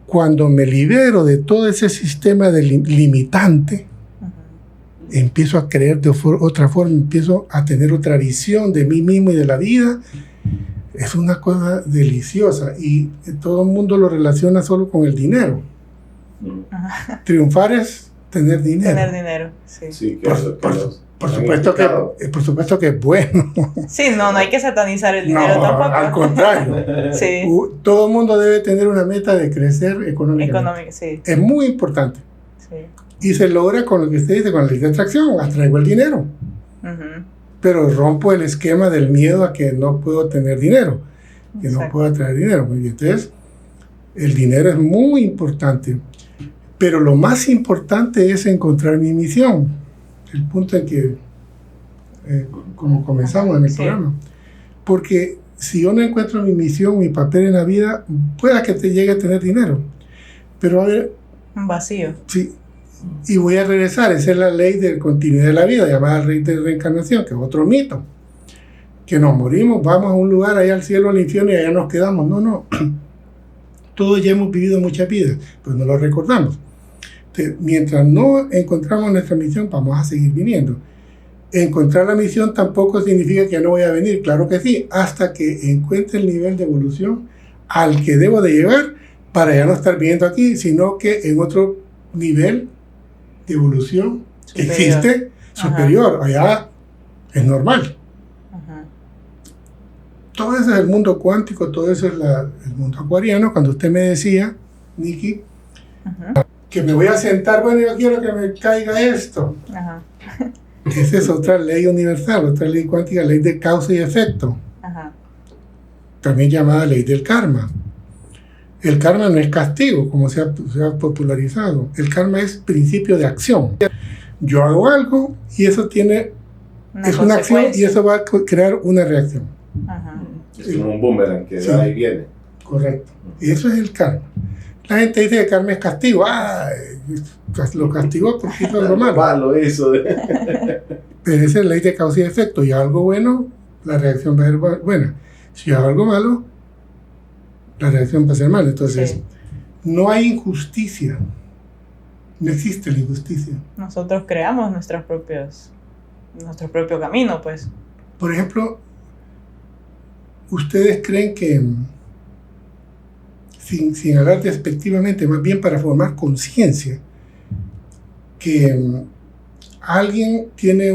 cuando me libero de todo ese sistema de limitante, empiezo a creer de otra forma, empiezo a tener otra visión de mí mismo y de la vida. Es una cosa deliciosa, y todo el mundo lo relaciona solo con el dinero. Triunfar es tener dinero. Tener dinero, sí. Sí, por supuesto que es bueno. Sí, no hay que satanizar el dinero tampoco. Al contrario. Sí. Todo el mundo debe tener una meta de crecer económicamente. Sí. Es muy importante. Sí. Y se logra con lo que usted dice, con la ley de atracción. Atraigo el dinero. Pero rompo el esquema del miedo a que no puedo tener dinero, que no puedo atraer dinero. Y entonces, el dinero es muy importante. Pero lo más importante es encontrar mi misión. El punto en que, como comenzamos en el programa. Porque si yo no encuentro mi misión, mi papel en la vida, pueda que te llegue a tener dinero. Pero va a haber un vacío. Sí. Y voy a regresar, esa es la ley de continuidad de la vida, llamada ley de reencarnación, que es otro mito. Que nos morimos, vamos a un lugar, allá al cielo, al infierno, y allá nos quedamos. No. Todos ya hemos vivido muchas vidas, pero no lo recordamos. Entonces, mientras no encontramos nuestra misión, vamos a seguir viniendo. Encontrar la misión tampoco significa que no voy a venir, claro que sí, hasta que encuentre el nivel de evolución al que debo de llegar para ya no estar viviendo aquí, sino que en otro nivel de evolución que existe superior, allá es normal. Todo eso es el mundo cuántico, todo eso es el mundo acuariano. Cuando usted me decía, Nikki, que me voy a sentar, bueno, yo quiero que me caiga esto. Ajá. Esa es otra ley universal, otra ley cuántica, ley de causa y efecto. Ajá. También llamada ley del karma. El karma no es castigo, como se ha popularizado. El karma es principio de acción. Yo hago algo y eso tiene una acción y eso va a crear una reacción. Ajá. Es como un boomerang que va y viene. Correcto. Y eso es el karma. La gente dice que el karma es castigo. Lo castigó porque hizo algo malo. Malo eso. Pero esa es la ley de causa y efecto. Y algo bueno, la reacción va a ser buena. Si hago algo malo, la reacción va a ser mala. Entonces, no hay injusticia. No existe la injusticia. Nosotros creamos nuestro propio camino, pues. Por ejemplo, ¿ustedes creen que, sin hablar despectivamente, más bien para formar conciencia, que alguien tiene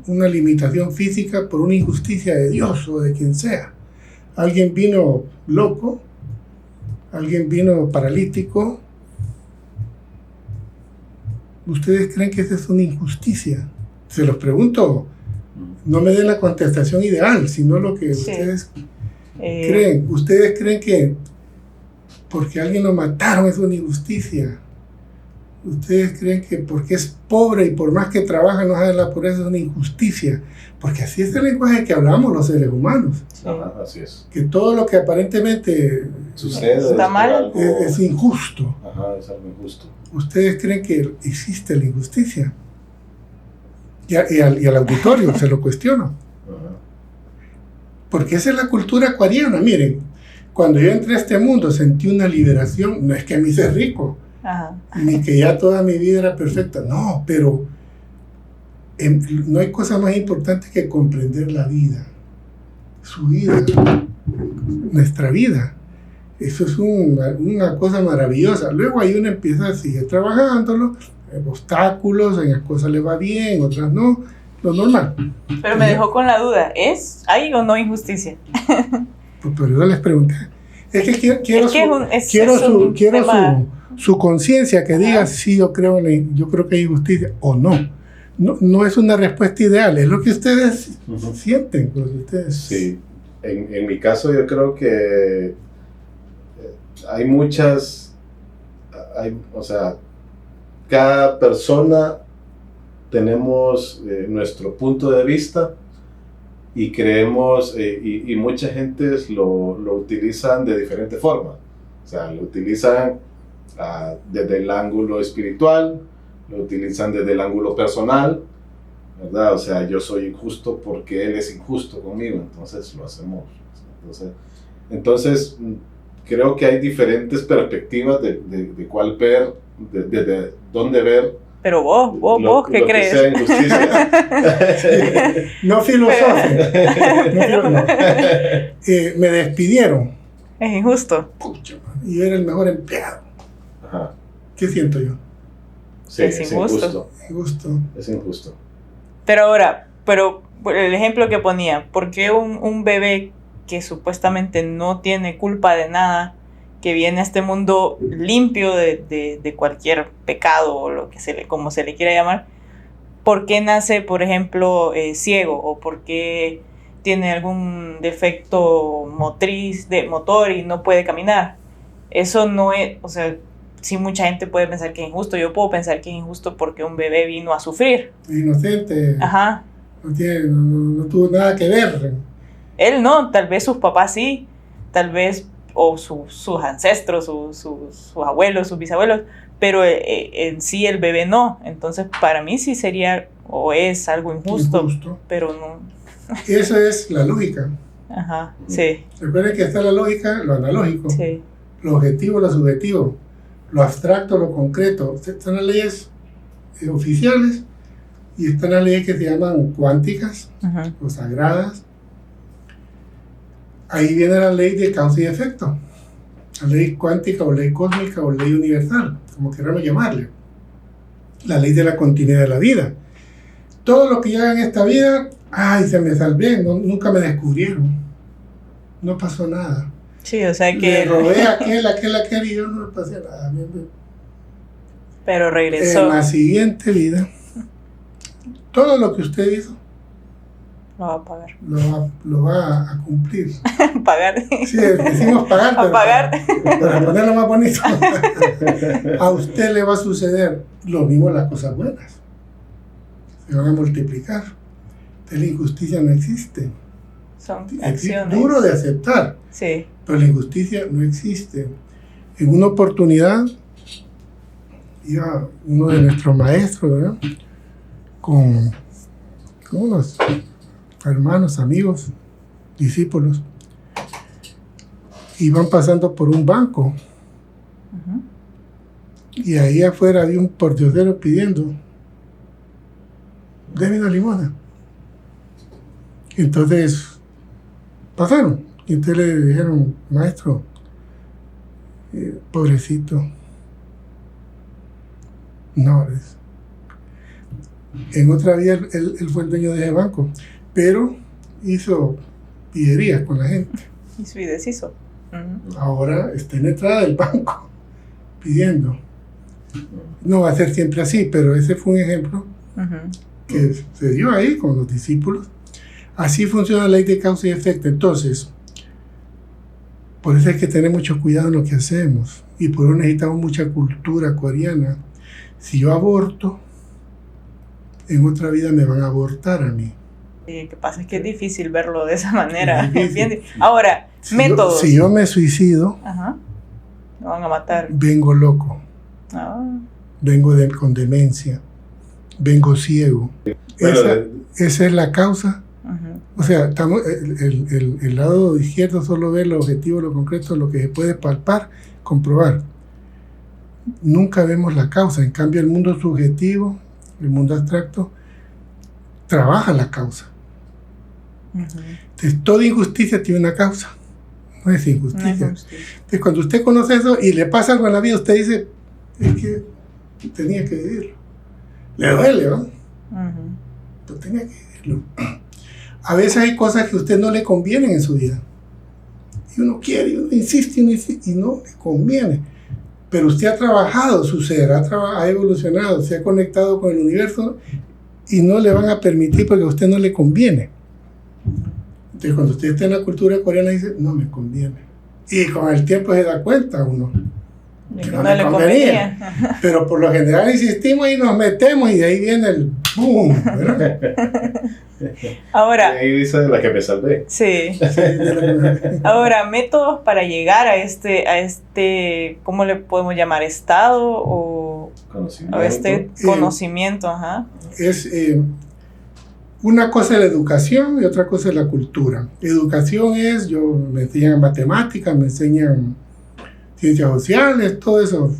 una limitación física por una injusticia de Dios o de quien sea? Alguien vino loco, alguien vino paralítico. ¿Ustedes creen que esa es una injusticia? Se los pregunto, no me den la contestación ideal, sino lo que ustedes creen. ¿Ustedes creen que porque a alguien lo mataron es una injusticia? ¿Ustedes creen que porque es pobre y por más que trabaja no sabe la pobreza es una injusticia? Porque así es el lenguaje que hablamos los seres humanos. Sí. Ajá, así es. Que todo lo que aparentemente Sucede está mal. es injusto. Ajá, es algo injusto. ¿Ustedes creen que existe la injusticia? Y al auditorio se lo cuestiono. Ajá. Porque esa es la cultura acuariana. Miren, cuando yo entré a este mundo sentí una liberación. No es que me hice rico, Ajá. ni que ya toda mi vida era perfecta. No, pero no hay cosa más importante que comprender la vida. Su vida. Nuestra vida. Eso es una cosa maravillosa. Luego ahí uno empieza a seguir trabajándolo. Obstáculos, en las cosas le va bien, otras no. Lo normal. Pero me dejó con la duda, ¿hay o no injusticia? Pues, pero yo les pregunté. Es que quiero su conciencia que diga si yo creo que hay injusticia o no. No es una respuesta ideal, es lo que ustedes sienten. Lo que ustedes... Sí, en mi caso yo creo que hay muchas, o sea, cada persona tenemos nuestro punto de vista y creemos, y mucha gente lo utilizan de diferente forma. O sea, lo utilizan desde el ángulo espiritual, lo utilizan desde el ángulo personal, ¿verdad? O sea, yo soy injusto porque él es injusto conmigo, entonces lo hacemos. Entonces creo que hay diferentes perspectivas de cuál ver, de dónde ver. Pero vos ¿qué crees? Sea injusticia. No filosofé. Me despidieron. Es injusto. Pucha, y yo era el mejor empleado. Ajá. ¿Qué siento yo? Sí, Es injusto. Es injusto. Pero ahora, el ejemplo que ponía, ¿por qué un bebé que supuestamente no tiene culpa de nada, que viene a este mundo limpio de cualquier pecado o como se le quiera llamar, por qué nace, por ejemplo, ciego, o por qué tiene algún defecto motor y no puede caminar? Eso no es, o sea, sí, mucha gente puede pensar que es injusto. Yo puedo pensar que es injusto porque un bebé vino a sufrir. Inocente. Ajá. No tuvo nada que ver. Él no, tal vez sus papás sí, tal vez, o sus ancestros, sus abuelos, sus bisabuelos, pero en sí el bebé no. Entonces para mí sí sería o es algo injusto. Pero no. Esa es la lógica. Ajá, sí. Recuerden que está la lógica, lo analógico, Sí. lo objetivo, lo subjetivo, lo abstracto, lo concreto. Están las leyes oficiales y están las leyes que se llaman cuánticas Uh-huh. o sagradas. Ahí viene la ley de causa y efecto, la ley cuántica o ley cósmica o ley universal, como queramos llamarle, la ley de la continuidad de la vida. Todo lo que yo haga en esta vida, se me salvé, nunca me descubrieron, no pasó nada. Sí, o sea que... Le robé a aquel y yo no le pasé nada. Pero regresó. En la siguiente vida, todo lo que usted hizo, Lo va a pagar. lo va a cumplir. Pagar. Sí, decimos pagar, A pagar. para ponerlo más bonito. A usted le va a suceder lo mismo las cosas buenas. Se van a multiplicar. La injusticia no existe. Son Es acciones. duro de aceptar, Sí. pero la injusticia no existe. En una oportunidad, iba uno de nuestros maestros, ¿verdad? Con unos hermanos, amigos, discípulos, iban pasando por un banco. Ujú. Y ahí afuera había un pordiosero pidiendo, deme una limosna. Entonces pasaron y entonces le dijeron, maestro, pobrecito, no, en otra vida él fue el dueño de ese banco, pero hizo pillerías con la gente. Y su deshizo. Ujú. Ahora está en la entrada del banco pidiendo. No va a ser siempre así, pero ese fue un ejemplo Ujú. que se dio ahí con los discípulos. Así funciona la ley de causa y efecto. Entonces, por eso hay que tener mucho cuidado en lo que hacemos. Y por eso necesitamos mucha cultura coreana. Si yo aborto, en otra vida me van a abortar a mí. Y lo que pasa es que es difícil verlo de esa manera. Es difícil. Bien. Ahora, métodos. Si yo me suicido, Ajá. Lo van a matar. vengo loco, Ah. vengo con demencia, vengo ciego. Pero Esa es la causa. Ujú. O sea, el lado izquierdo solo ve lo objetivo, lo concreto, lo que se puede palpar, comprobar. Nunca vemos la causa. En cambio, el mundo subjetivo, el mundo abstracto, trabaja la causa. Ujú. Entonces, toda injusticia tiene una causa. No es No es injusticia. justicia. Entonces, cuando usted conoce eso y le pasa algo en la vida, usted dice, es que tenía que vivirlo. Le duele, ¿no? Ujú. Pero tenía que vivirlo. A veces hay cosas que a usted no le convienen en su vida. Y uno quiere, y uno insiste, y no le conviene. Pero usted ha trabajado, su ser ha evolucionado, se ha conectado con el universo y no le van a permitir porque a usted no le conviene. Entonces, cuando usted está en la cultura coreana, dice, no me conviene. Y con el tiempo se da cuenta uno. De Que que no no le le convenía. convenía. Pero por lo general insistimos y nos metemos y de ahí viene el boom, ¿verdad? Ahora, ahí dice la que me salvé. sí. Ahora, métodos para llegar a este, ¿cómo le podemos llamar? ¿Estado o Conocimiento. a este conocimiento? Ajá. Es una cosa es la educación y otra cosa es la cultura. Educación es, me enseñan matemáticas, me enseñan ciencias sociales, todo eso,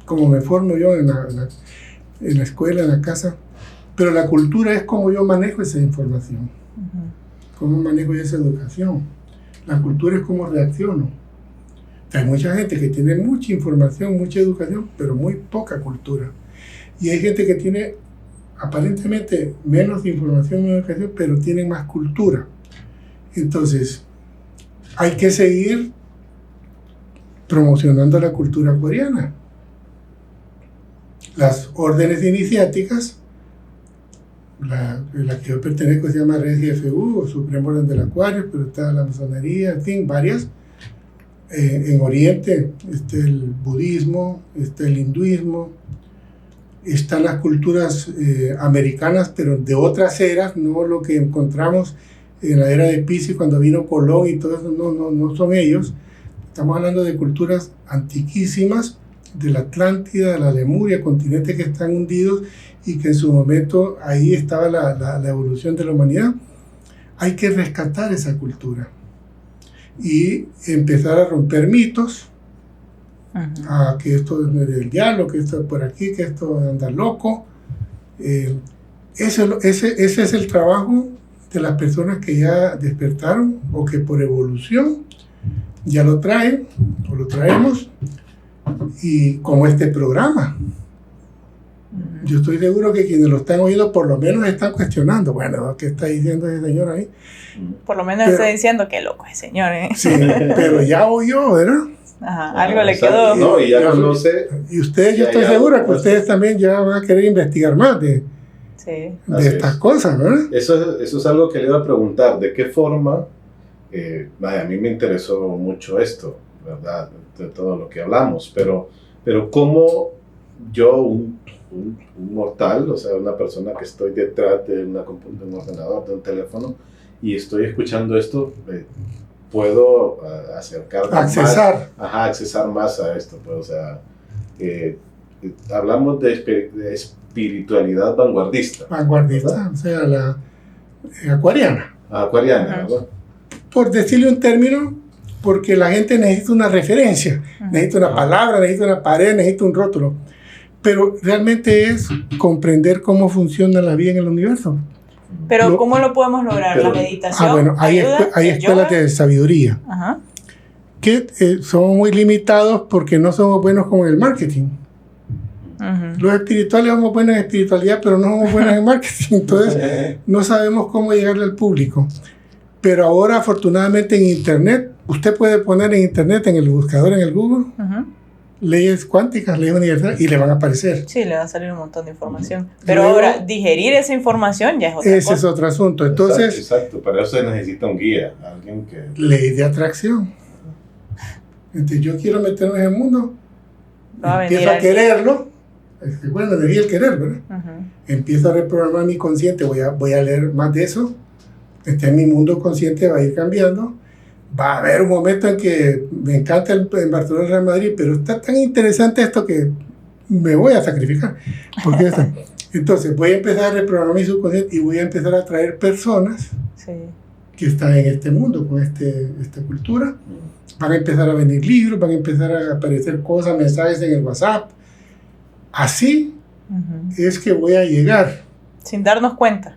como me formo yo en la escuela, en la casa. Pero la cultura es cómo yo manejo esa información, cómo manejo esa educación. La cultura es cómo reacciono. Hay mucha gente que tiene mucha información, mucha educación, pero muy poca cultura. Y hay gente que tiene aparentemente menos información, menos educación, pero tienen más cultura. Entonces, hay que seguir promocionando la cultura coreana. Las órdenes iniciáticas, la que yo pertenezco se llama Red GFU, o Supremo Orden del Acuario, pero está la masonería, en fin, varias. En Oriente está el budismo, está el hinduismo, están las culturas americanas, pero de otras eras, no lo que encontramos en la era de Piscis cuando vino Colón y todo eso, no son ellos. Estamos hablando de culturas antiquísimas, de la Atlántida, de la Lemuria, continentes que están hundidos y que en su momento ahí estaba la evolución de la humanidad. Hay que rescatar esa cultura y empezar a romper mitos, a que esto es del diablo, que esto es por aquí, que esto anda loco. Ese es el trabajo de las personas que ya despertaron o que por evolución ya lo traen o lo traemos, y como este programa. Yo estoy seguro que quienes lo están oyendo por lo menos están cuestionando, bueno, ¿qué está diciendo ese señor ahí? Por lo menos está diciendo que loco ese señor, ¿eh? Sí, pero ya oyó, ¿verdad? algo le quedó. No, y ya conoce. Y ustedes, yo estoy seguro que ustedes también ya van a querer investigar más de estas cosas, ¿verdad? Eso es algo que le iba a preguntar. ¿De qué forma? A mí me interesó mucho esto, ¿verdad? De todo lo que hablamos, pero ¿cómo yo, un mortal, o sea, una persona que estoy detrás de un ordenador, de un teléfono, y estoy escuchando esto, puedo acercarme accesar más a esto? Pues, o sea, hablamos de espiritualidad vanguardista. Vanguardista, o sea, la acuariana. Acuariana, ¿verdad? Por decirle un término, porque la gente necesita una referencia, necesita una palabra, necesita una pared, necesita un rótulo. Pero realmente es comprender cómo funciona la vida en el universo. Pero ¿cómo lo podemos lograr? ¿La meditación? Bueno, hay escuelas de sabiduría que son muy limitados porque no somos buenos con el marketing. Los espirituales somos buenos en espiritualidad, pero no somos buenos en marketing. Entonces, no sabemos cómo llegarle al público. Pero ahora, afortunadamente, en Internet, usted puede poner en Internet, en el buscador, en el Google, leyes cuánticas, leyes universales, y le van a aparecer. Sí, le va a salir un montón de información. Pero luego, ahora, digerir esa información ya es otra cosa. Ese es otro asunto. Entonces, exacto. Para eso se necesita un guía, alguien que... Ley de atracción. Entonces, yo quiero meterme en el mundo, empiezo a quererlo. Bueno, la energía del querer, ¿verdad? Empiezo a reprogramar mi consciente, voy a leer más de eso. Mi mundo consciente va a ir cambiando. Va a haber un momento en que me encanta el Barcelona Real Madrid, pero está tan interesante esto que me voy a sacrificar. Entonces voy a empezar a reprogramar mi subconsciente y voy a empezar a traer personas que están en este mundo, con esta cultura. Van a empezar a venir libros, van a empezar a aparecer cosas, mensajes en el WhatsApp. Así es que voy a llegar. Sin darnos cuenta.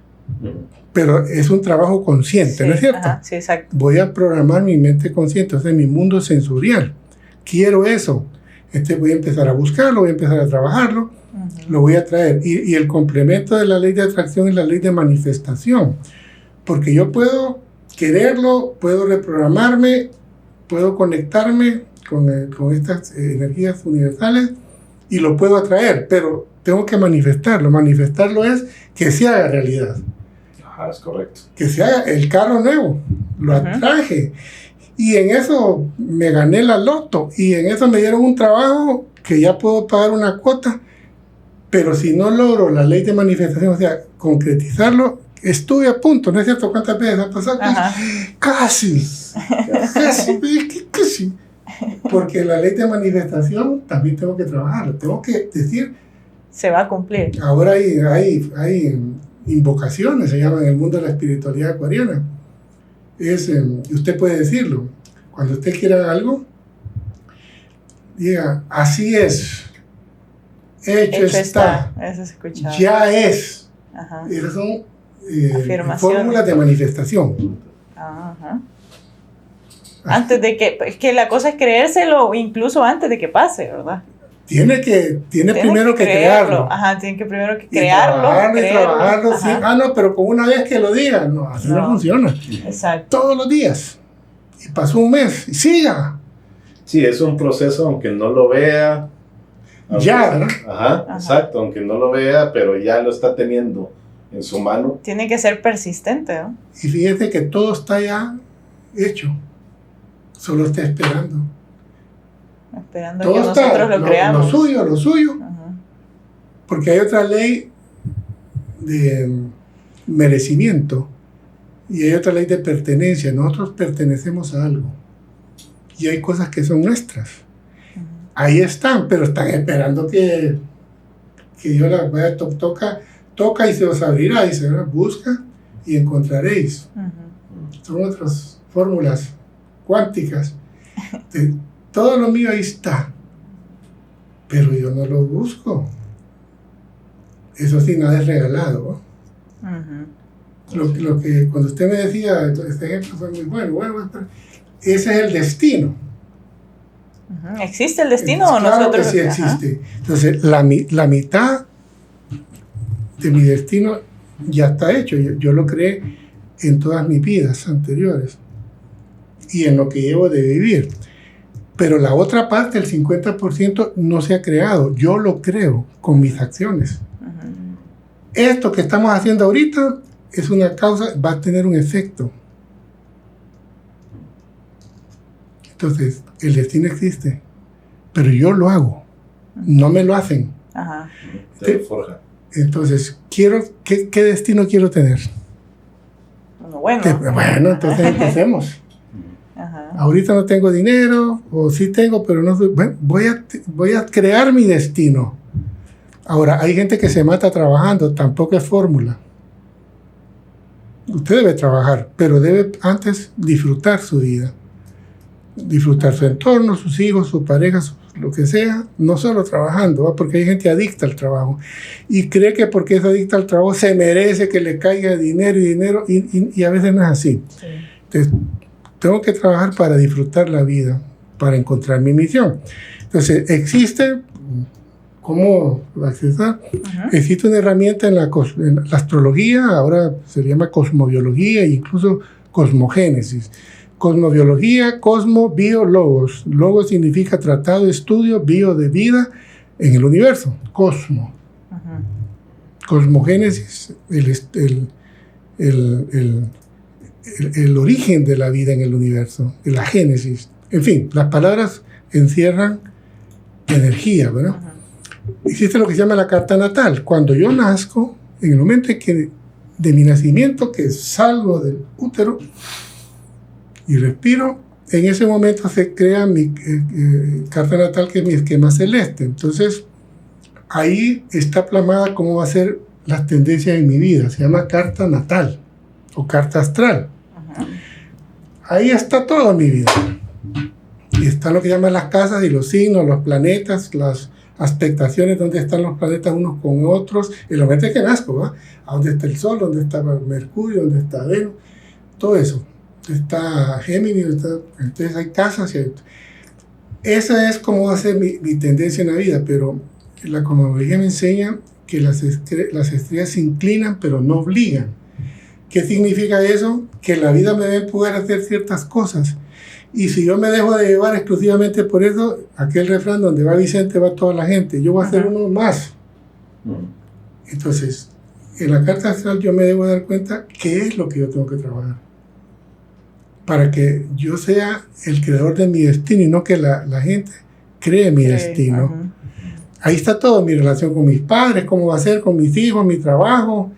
Pero es un trabajo consciente, ¿no es cierto? Sí, exacto. Voy a programar mi mente consciente, o sea, mi mundo sensorial. Quiero eso. Voy a empezar a buscarlo, voy a empezar a trabajarlo, lo voy a traer. Y el complemento de la ley de atracción es la ley de manifestación. Porque yo puedo quererlo, puedo reprogramarme, puedo conectarme con estas energías universales y lo puedo atraer, pero tengo que manifestarlo. Manifestarlo es que se haga realidad. Es correcto. Que se haga el carro nuevo, lo atraje. Y en eso me gané la loto. Y en eso me dieron un trabajo que ya puedo pagar una cuota. Pero si no logro la ley de manifestación, o sea, concretizarlo, estuve a punto. ¿No es cierto? ¿Cuántas veces ha pasado? Casi. Porque la ley de manifestación también tengo que trabajarlo. Tengo que decir... Se va a cumplir. Ahora hay invocaciones, se llaman en el mundo de la espiritualidad acuariana. Usted puede decirlo. Cuando usted quiera algo, diga, así es. Hecho está. Eso se escucha. Ya es. Esas son fórmulas de manifestación. Antes de que... Es que la cosa es creérselo incluso antes de que pase, ¿verdad? Tiene primero que crearlo. Tiene que primero que crearlo. Trabajarlo. Sí. No, pero con una vez que lo diga, no, así no funciona. Exacto. Todos los días. Y pasó un mes. Y siga. Sí, es un proceso, aunque no lo vea. ¿verdad? Exacto. Aunque no lo vea, pero ya lo está teniendo en su mano. Tiene que ser persistente, ¿no? Y fíjate que todo está ya hecho. Solo está esperando. Esperando todo que nosotros lo creamos. Lo suyo. Porque hay otra ley de merecimiento y hay otra ley de pertenencia. Nosotros pertenecemos a algo y hay cosas que son nuestras. Ahí están, pero están esperando que yo las vaya, toca y se os abrirá, y se busca y encontraréis. Son otras fórmulas cuánticas. Todo lo mío ahí está, pero yo no lo busco. Eso sí, nada es regalado. Lo que cuando usted me decía, este ejemplo fue muy bueno, ese es el destino. ¿Existe el destino o claro nosotros? Que sí existe. Entonces, la mitad de mi destino ya está hecho. Yo lo creé en todas mis vidas anteriores y en lo que llevo de vivir. Pero la otra parte, el 50%, no se ha creado. Yo lo creo con mis acciones. Esto que estamos haciendo ahorita es una causa, va a tener un efecto. Entonces, el destino existe, pero yo lo hago. No me lo hacen. Ajá. Te forja. Entonces, ¿qué destino quiero tener? Bueno. Bueno, entonces empecemos. Ajá. Ahorita no tengo dinero, o sí tengo, pero no. Bueno, voy a crear mi destino. Ahora, hay gente que se mata trabajando, tampoco es fórmula. Usted debe trabajar, pero debe antes disfrutar su vida. Disfrutar su entorno, sus hijos, su pareja, lo que sea, no solo trabajando, ¿va? Porque hay gente adicta al trabajo y cree que porque es adicta al trabajo se merece que le caiga dinero y a veces no es así. Sí. Entonces, tengo que trabajar para disfrutar la vida, para encontrar mi misión. Entonces, existe, ¿cómo accesar? Existe una herramienta en la astrología, ahora se llama cosmobiología e incluso cosmogénesis. Cosmobiología, cosmo, bio, logos. Logos significa tratado, estudio, bio de vida en el universo. Cosmo. Cosmogénesis, el origen de la vida en el universo, la génesis. En fin, las palabras encierran energía, ¿verdad? Existe lo que se llama la carta natal. Cuando yo nazco, en el momento en que de mi nacimiento, que salgo del útero y respiro, en ese momento se crea mi carta natal, que es mi esquema celeste. Entonces, ahí está plasmada cómo va a ser las tendencias en mi vida. Se llama carta natal o carta astral. Ahí está toda mi vida. Y está lo que llaman las casas y los signos, los planetas, las aspectaciones, donde están los planetas unos con otros, en el momento en que nazco, ¿va? A dónde está el Sol, dónde está Mercurio, dónde está Venus, todo eso. Está Géminis, entonces hay casas. Esa es como va a ser mi tendencia en la vida, pero la cosmología me enseña que las estrellas se inclinan, pero no obligan. ¿Qué significa eso? Que la vida me debe poder hacer ciertas cosas. Y si yo me dejo de llevar exclusivamente por eso, aquel refrán, donde va Vicente va toda la gente, yo voy a hacer uno más. Entonces, en la carta astral yo me debo dar cuenta qué es lo que yo tengo que trabajar, para que yo sea el creador de mi destino y no que la gente cree mi destino. Ahí está todo, mi relación con mis padres, cómo va a ser con mis hijos, mi trabajo.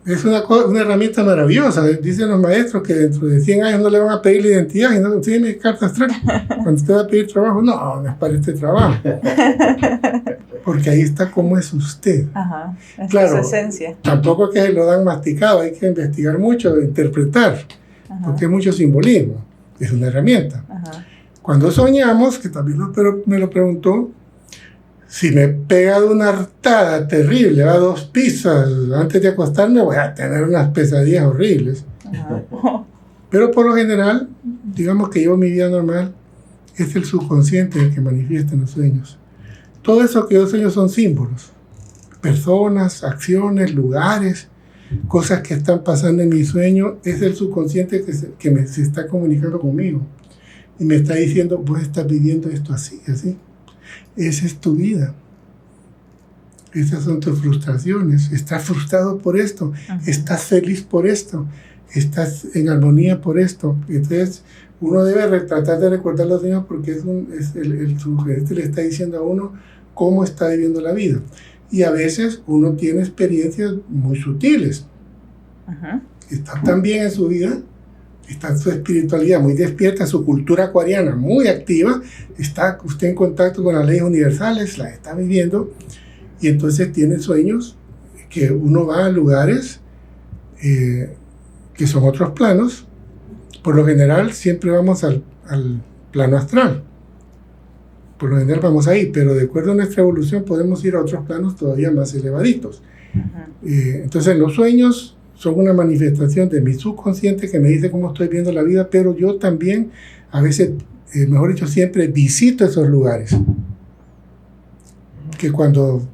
Es una herramienta maravillosa. Dicen los maestros que dentro de 100 años no le van a pedir la identidad y no tiene mi carta astral. Cuando usted va a pedir trabajo, no es para este trabajo. Porque ahí está cómo es usted. Ajá, es claro, su esencia. Tampoco es que lo dan masticado, hay que investigar mucho, interpretar. Porque hay mucho simbolismo. Es una herramienta. Cuando soñamos, que también me lo preguntó, si me he pegado una hartada terrible, 2 pizzas antes de acostarme, voy a tener unas pesadillas horribles. Pero por lo general, digamos que yo mi vida normal, es el subconsciente el que manifiesta en los sueños. Todo eso que yo sueño son símbolos. Personas, acciones, lugares, cosas que están pasando en mi sueño. Es el subconsciente que se está comunicando conmigo. Y me está diciendo, vos estás viviendo esto así, así. Esa es tu vida. Esas son tus frustraciones. Estás frustrado por esto. Estás feliz por esto. Estás en armonía por esto. Entonces, uno debe tratar de recordar los sueños, porque el sugerente le está diciendo a uno cómo está viviendo la vida. Y a veces uno tiene experiencias muy sutiles. Está tan bien en su vida, está su espiritualidad muy despierta, su cultura acuariana muy activa, está usted en contacto con las leyes universales, las está viviendo, y entonces tiene sueños que uno va a lugares que son otros planos. Por lo general siempre vamos al plano astral, por lo general vamos ahí, pero de acuerdo a nuestra evolución podemos ir a otros planos todavía más elevaditos. Entonces los sueños son una manifestación de mi subconsciente que me dice cómo estoy viendo la vida, pero yo también, a veces, mejor dicho, siempre visito esos lugares. Que cuando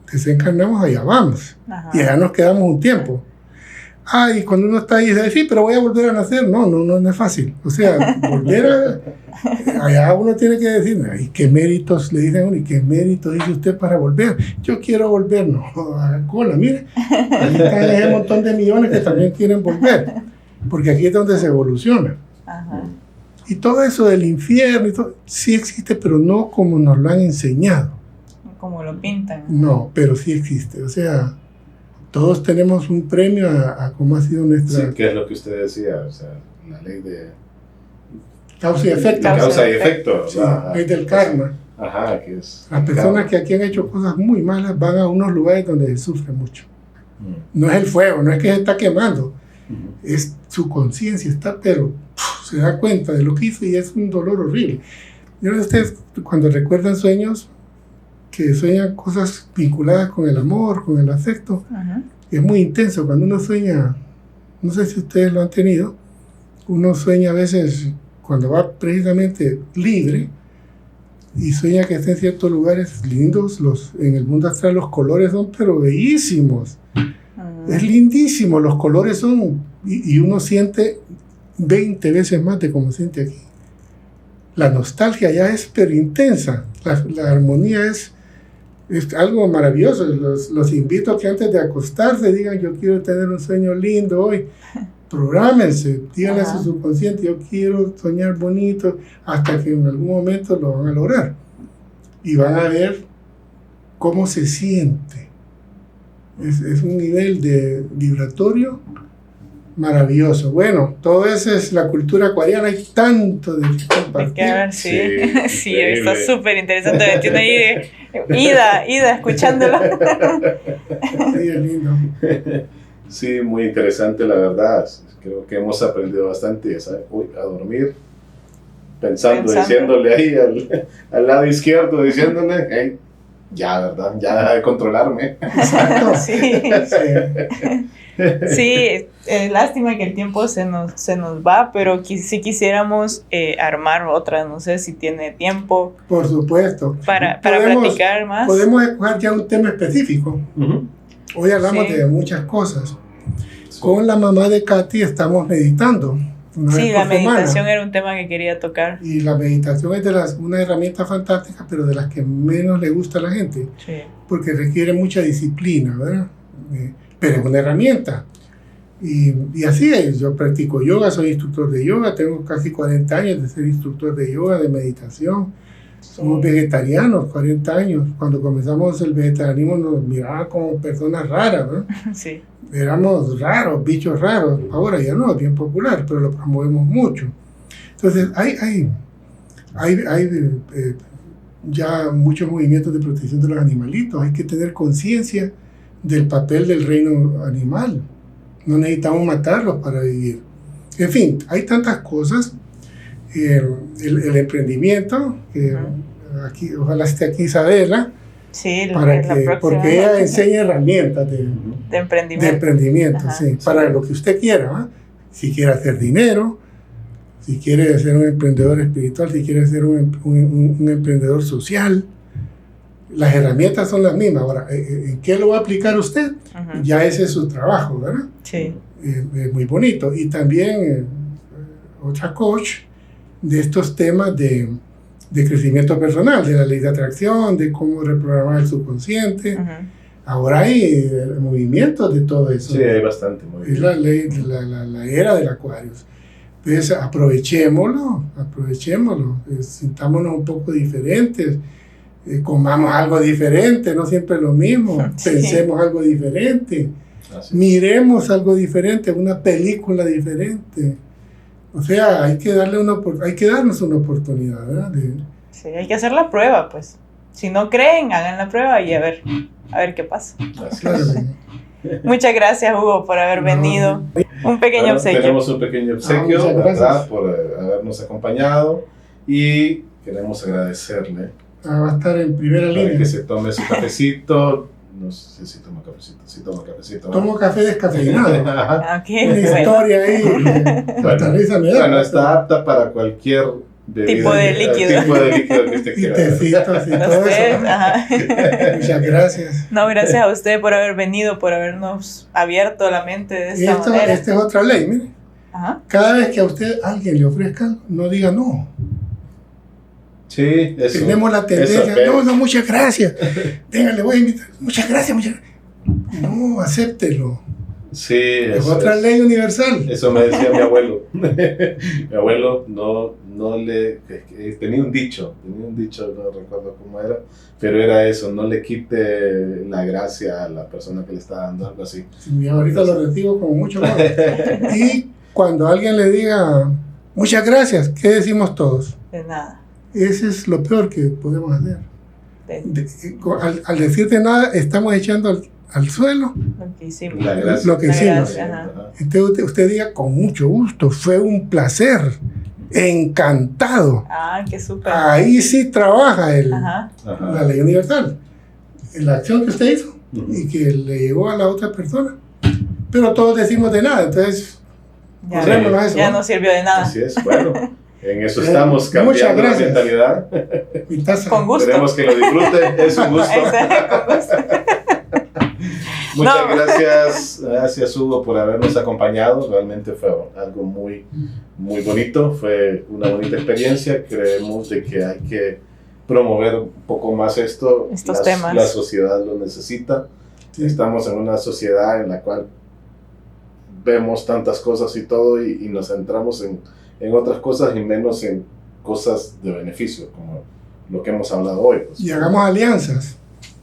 desencarnamos, allá vamos. Y allá nos quedamos un tiempo. y cuando uno está ahí dice, sí, pero voy a volver a nacer. No es fácil. O sea, volver a... Allá uno tiene que decir, ¿y qué méritos le dicen a uno? ¿Y qué méritos dice usted para volver? Yo quiero volver. No, haga cola, mire. Ahí están ese montón de millones que también quieren volver. Porque aquí es donde se evoluciona. Ajá. Y todo eso del infierno, y todo, sí existe, pero no como nos lo han enseñado. Como lo pintan. No, pero sí existe. O sea... Todos tenemos un premio a cómo ha sido nuestra... Sí, que es lo que usted decía, o sea, la ley de... Causa y efecto. Causa y efecto. Sí, ley del karma. Ajá, que es... Las personas que aquí han hecho cosas muy malas van a unos lugares donde se sufre mucho. No es el fuego, no es que se está quemando, es su conciencia, está, pero se da cuenta de lo que hizo y es un dolor horrible. Yo no sé ustedes, cuando recuerdan sueños, que sueñan cosas vinculadas con el amor, con el afecto, es muy intenso. Cuando uno sueña, no sé si ustedes lo han tenido, uno sueña a veces cuando va precisamente libre y sueña que está en ciertos lugares lindos, en el mundo astral los colores son pero bellísimos, es lindísimo, los colores son, y uno siente 20 veces más de como siente aquí. La nostalgia ya es pero intensa, la armonía es algo maravilloso. Los invito a que antes de acostarse digan, yo quiero tener un sueño lindo hoy. Prográmense, díganle a su subconsciente, yo quiero soñar bonito, hasta que en algún momento lo van a lograr. Y van a ver cómo se siente. Es un nivel de vibratorio maravilloso. Bueno, todo eso es la cultura acuariana, hay tanto de compartir. Sí, está súper interesante. Me entiendo ahí Ida, escuchándola. Sí, es lindo. Sí, muy interesante, la verdad. Creo que hemos aprendido bastante, ¿sabes? A dormir, pensando, diciéndole ahí al lado izquierdo, diciéndole, hey, ya, ¿verdad? Ya deja de controlarme. Exacto. Sí, lástima que el tiempo se nos va, pero si quisiéramos armar otra, no sé si tiene tiempo. Por supuesto. Para platicar más. Podemos escoger ya un tema específico. Hoy hablamos de muchas cosas. Con la mamá de Katy estamos meditando. Sí, la meditación era un tema que quería tocar. Y la meditación es una herramienta fantástica, pero de las que menos le gusta a la gente. Sí. Porque requiere mucha disciplina, ¿verdad? Pero es una herramienta. Y así es. Yo practico yoga, soy instructor de yoga, tengo casi 40 años de ser instructor de yoga, de meditación. Somos vegetarianos, 40 años. Cuando comenzamos el vegetarianismo nos miraban como personas raras, ¿no? Sí. Éramos raros, bichos raros. Ahora ya no, es bien popular, pero lo promovemos mucho. Entonces, hay ya muchos movimientos de protección de los animalitos. Hay que tener conciencia del papel del reino animal. No necesitamos matarlos para vivir. En fin, hay tantas cosas. El emprendimiento, que aquí, ojalá esté aquí Isabela, sí, porque ella enseña herramientas de emprendimiento, para lo que usted quiera, ¿eh? Si quiere hacer dinero, si quiere ser un emprendedor espiritual, si quiere ser un emprendedor social, las herramientas son las mismas. Ahora, ¿en qué lo va a aplicar usted? Ya ese es su trabajo, ¿verdad? Sí. Es muy bonito. Y también otra coach de estos temas de crecimiento personal, de la ley de atracción, de cómo reprogramar el subconsciente. Ahora hay movimientos de todo eso. Sí, hay bastante movimiento. Es la ley, la era del Acuario. Entonces, aprovechémoslo, sintámonos un poco diferentes, comamos algo diferente, no siempre lo mismo, pensemos algo diferente, miremos algo diferente, una película diferente. O sea, hay que darnos una oportunidad, ¿verdad? Sí, hay que hacer la prueba, pues. Si no creen, hagan la prueba y a ver qué pasa. Claro. Muchas gracias, Hugo, por haber venido. Un pequeño obsequio. Tenemos un pequeño obsequio, ¿verdad? Por habernos acompañado y queremos agradecerle. Va a estar en primera línea. Que se tome su cafecito. No sé si toma cafecito. Sí, toma cafecito. Tomo café descafeinado. Okay, una historia ahí. Bueno, está apta para cualquier tipo de líquido. Tipo de líquido que usted Y quiera. tecitos y todo eso. Ajá. Muchas gracias. No, gracias a usted por haber venido, por habernos abierto la mente de Y esta manera. esta es otra ley, mire. Ajá. Cada vez que a usted alguien le ofrezca, no diga no. Sí, eso. Tenemos la tendencia, Eso, no, muchas gracias. Venga, le voy a invitar. Muchas gracias, No, acéptelo. Sí, Es eso otra ley universal. Eso me decía mi abuelo. Mi abuelo tenía un dicho, no recuerdo cómo era, pero era eso, no le quite la gracia a la persona que le está dando, algo así. Sí, ahorita lo recibo con mucho amor. Y cuando alguien le diga muchas gracias, ¿qué decimos todos? De nada. Ese es lo peor que podemos hacer. De Al decir de nada, estamos echando al suelo lo que hicimos. La gracia. lo que La hicimos. gracia, ajá. Entonces usted diga con mucho gusto, fue un placer, encantado. Ah, qué súper. Ahí sí trabaja Ajá. la ley universal. La acción que usted hizo Ujú. y que le llegó a la otra persona. Pero todos decimos de nada, entonces Ya, corrémonos a eso. ya ¿no? no sirvió de nada. Así es, bueno, en eso estamos Muchas cambiando la gracias. mentalidad. Mi taza. Con gusto. Esperemos que lo disfrute, es un gusto. Con gusto. Muchas No. gracias Hugo por habernos acompañado, realmente fue algo muy, muy bonito, fue una bonita experiencia, creemos de que hay que promover un poco más Estos temas. La sociedad lo necesita, Sí. estamos en una sociedad en la cual vemos tantas cosas y todo y nos centramos en otras cosas y menos en cosas de beneficio, como lo que hemos hablado hoy. Pues. Y hagamos alianzas.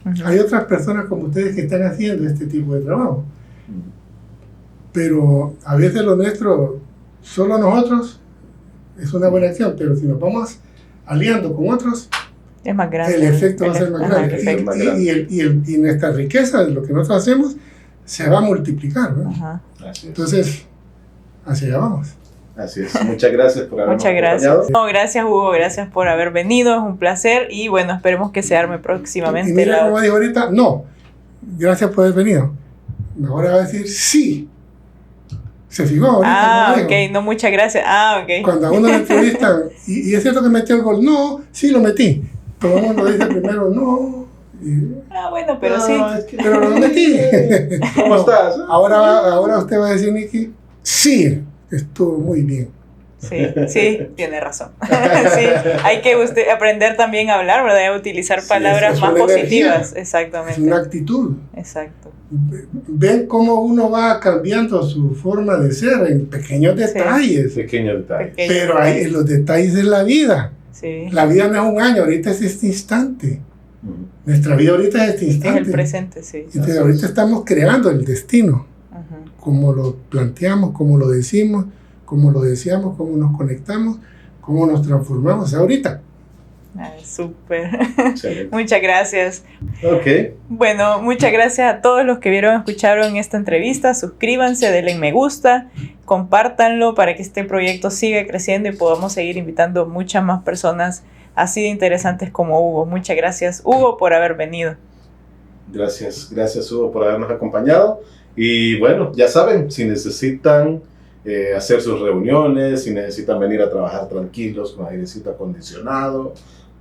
Ujú. Hay otras personas como ustedes que están haciendo este tipo de trabajo. Pero a veces lo nuestro, solo nosotros, es una buena acción. Pero si nos vamos aliando con otros, Es más grande. el efecto va a ser más Ajá, grande. el efecto. más grande. Y nuestra riqueza de lo que nosotros hacemos se va a multiplicar, ¿no? Ajá. Así es. Entonces, hacia allá vamos. Así es. Muchas gracias por habernos Muchas acompañado. gracias. No, gracias Hugo, gracias por haber venido, es un placer y bueno, esperemos que se arme Y próximamente. mira como dijo ahorita, no, gracias por haber venido. Ahora va a decir sí. Se fijó ahorita. Ah, como dijo. ok, no, muchas gracias. Ah, ok. Cuando a uno le entrevistan, y es cierto que metió el gol, no, sí lo metí. Todo el mundo dice primero, no. Ah, bueno, pero sí. No, es que- Pero lo metí. ¿Cómo estás? Ahora usted va a decir, Nicky, sí, estuvo muy bien. Sí, sí, tiene razón. Sí, hay que aprender también a hablar, ¿verdad? Y a utilizar Sí, palabras es más una positivas. energía. Exactamente. Es una actitud. Exacto. Ven cómo uno va cambiando su forma de ser en pequeños detalles. Pequeño detalle. Pequeño. Pero hay en los detalles de la vida. Sí. La vida no es un año, ahorita es este instante. Ujú. Nuestra vida ahorita es este Es instante. el presente, sí. Entonces, Así ahorita es. estamos creando el destino. Ujú. Cómo lo planteamos, cómo lo decimos, cómo lo deseamos, cómo nos conectamos, cómo nos transformamos ahorita. Ay, súper. Excelente. Muchas gracias. Ok. Bueno, muchas gracias a todos los que vieron, escucharon esta entrevista. Suscríbanse, denle me gusta, compártanlo para que este proyecto siga creciendo y podamos seguir invitando muchas más personas así de interesantes como Hugo. Muchas gracias, Hugo, por haber venido. Gracias Hugo por habernos acompañado. Y bueno, ya saben, si necesitan hacer sus reuniones, si necesitan venir a trabajar tranquilos con airecito acondicionado,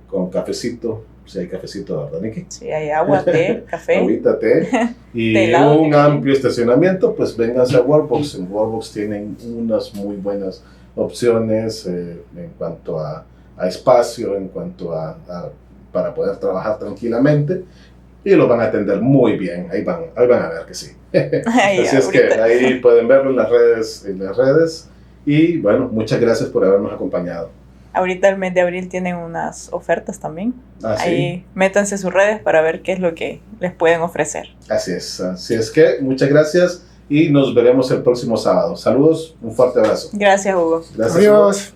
con cafecito, si hay cafecito, ¿verdad, Nicky? Sí, hay agua, té, café. Agüita, té y Té helado, un té. amplio estacionamiento, pues vénganse a Workbox. En Workbox tienen unas muy buenas opciones en cuanto a espacio, en cuanto a para poder trabajar tranquilamente y lo van a atender muy bien. Ahí van a ver que sí. Ay, Así es que ahorita. ahí pueden verlo en las redes. Y bueno, muchas gracias por habernos acompañado. Ahorita el mes de abril tienen unas ofertas también. Así, Ahí métanse sus redes para ver qué es lo que les pueden ofrecer. así es que muchas gracias y nos veremos el próximo sábado. Saludos, un fuerte abrazo. Gracias, Hugo. Gracias. Hugo. Adiós.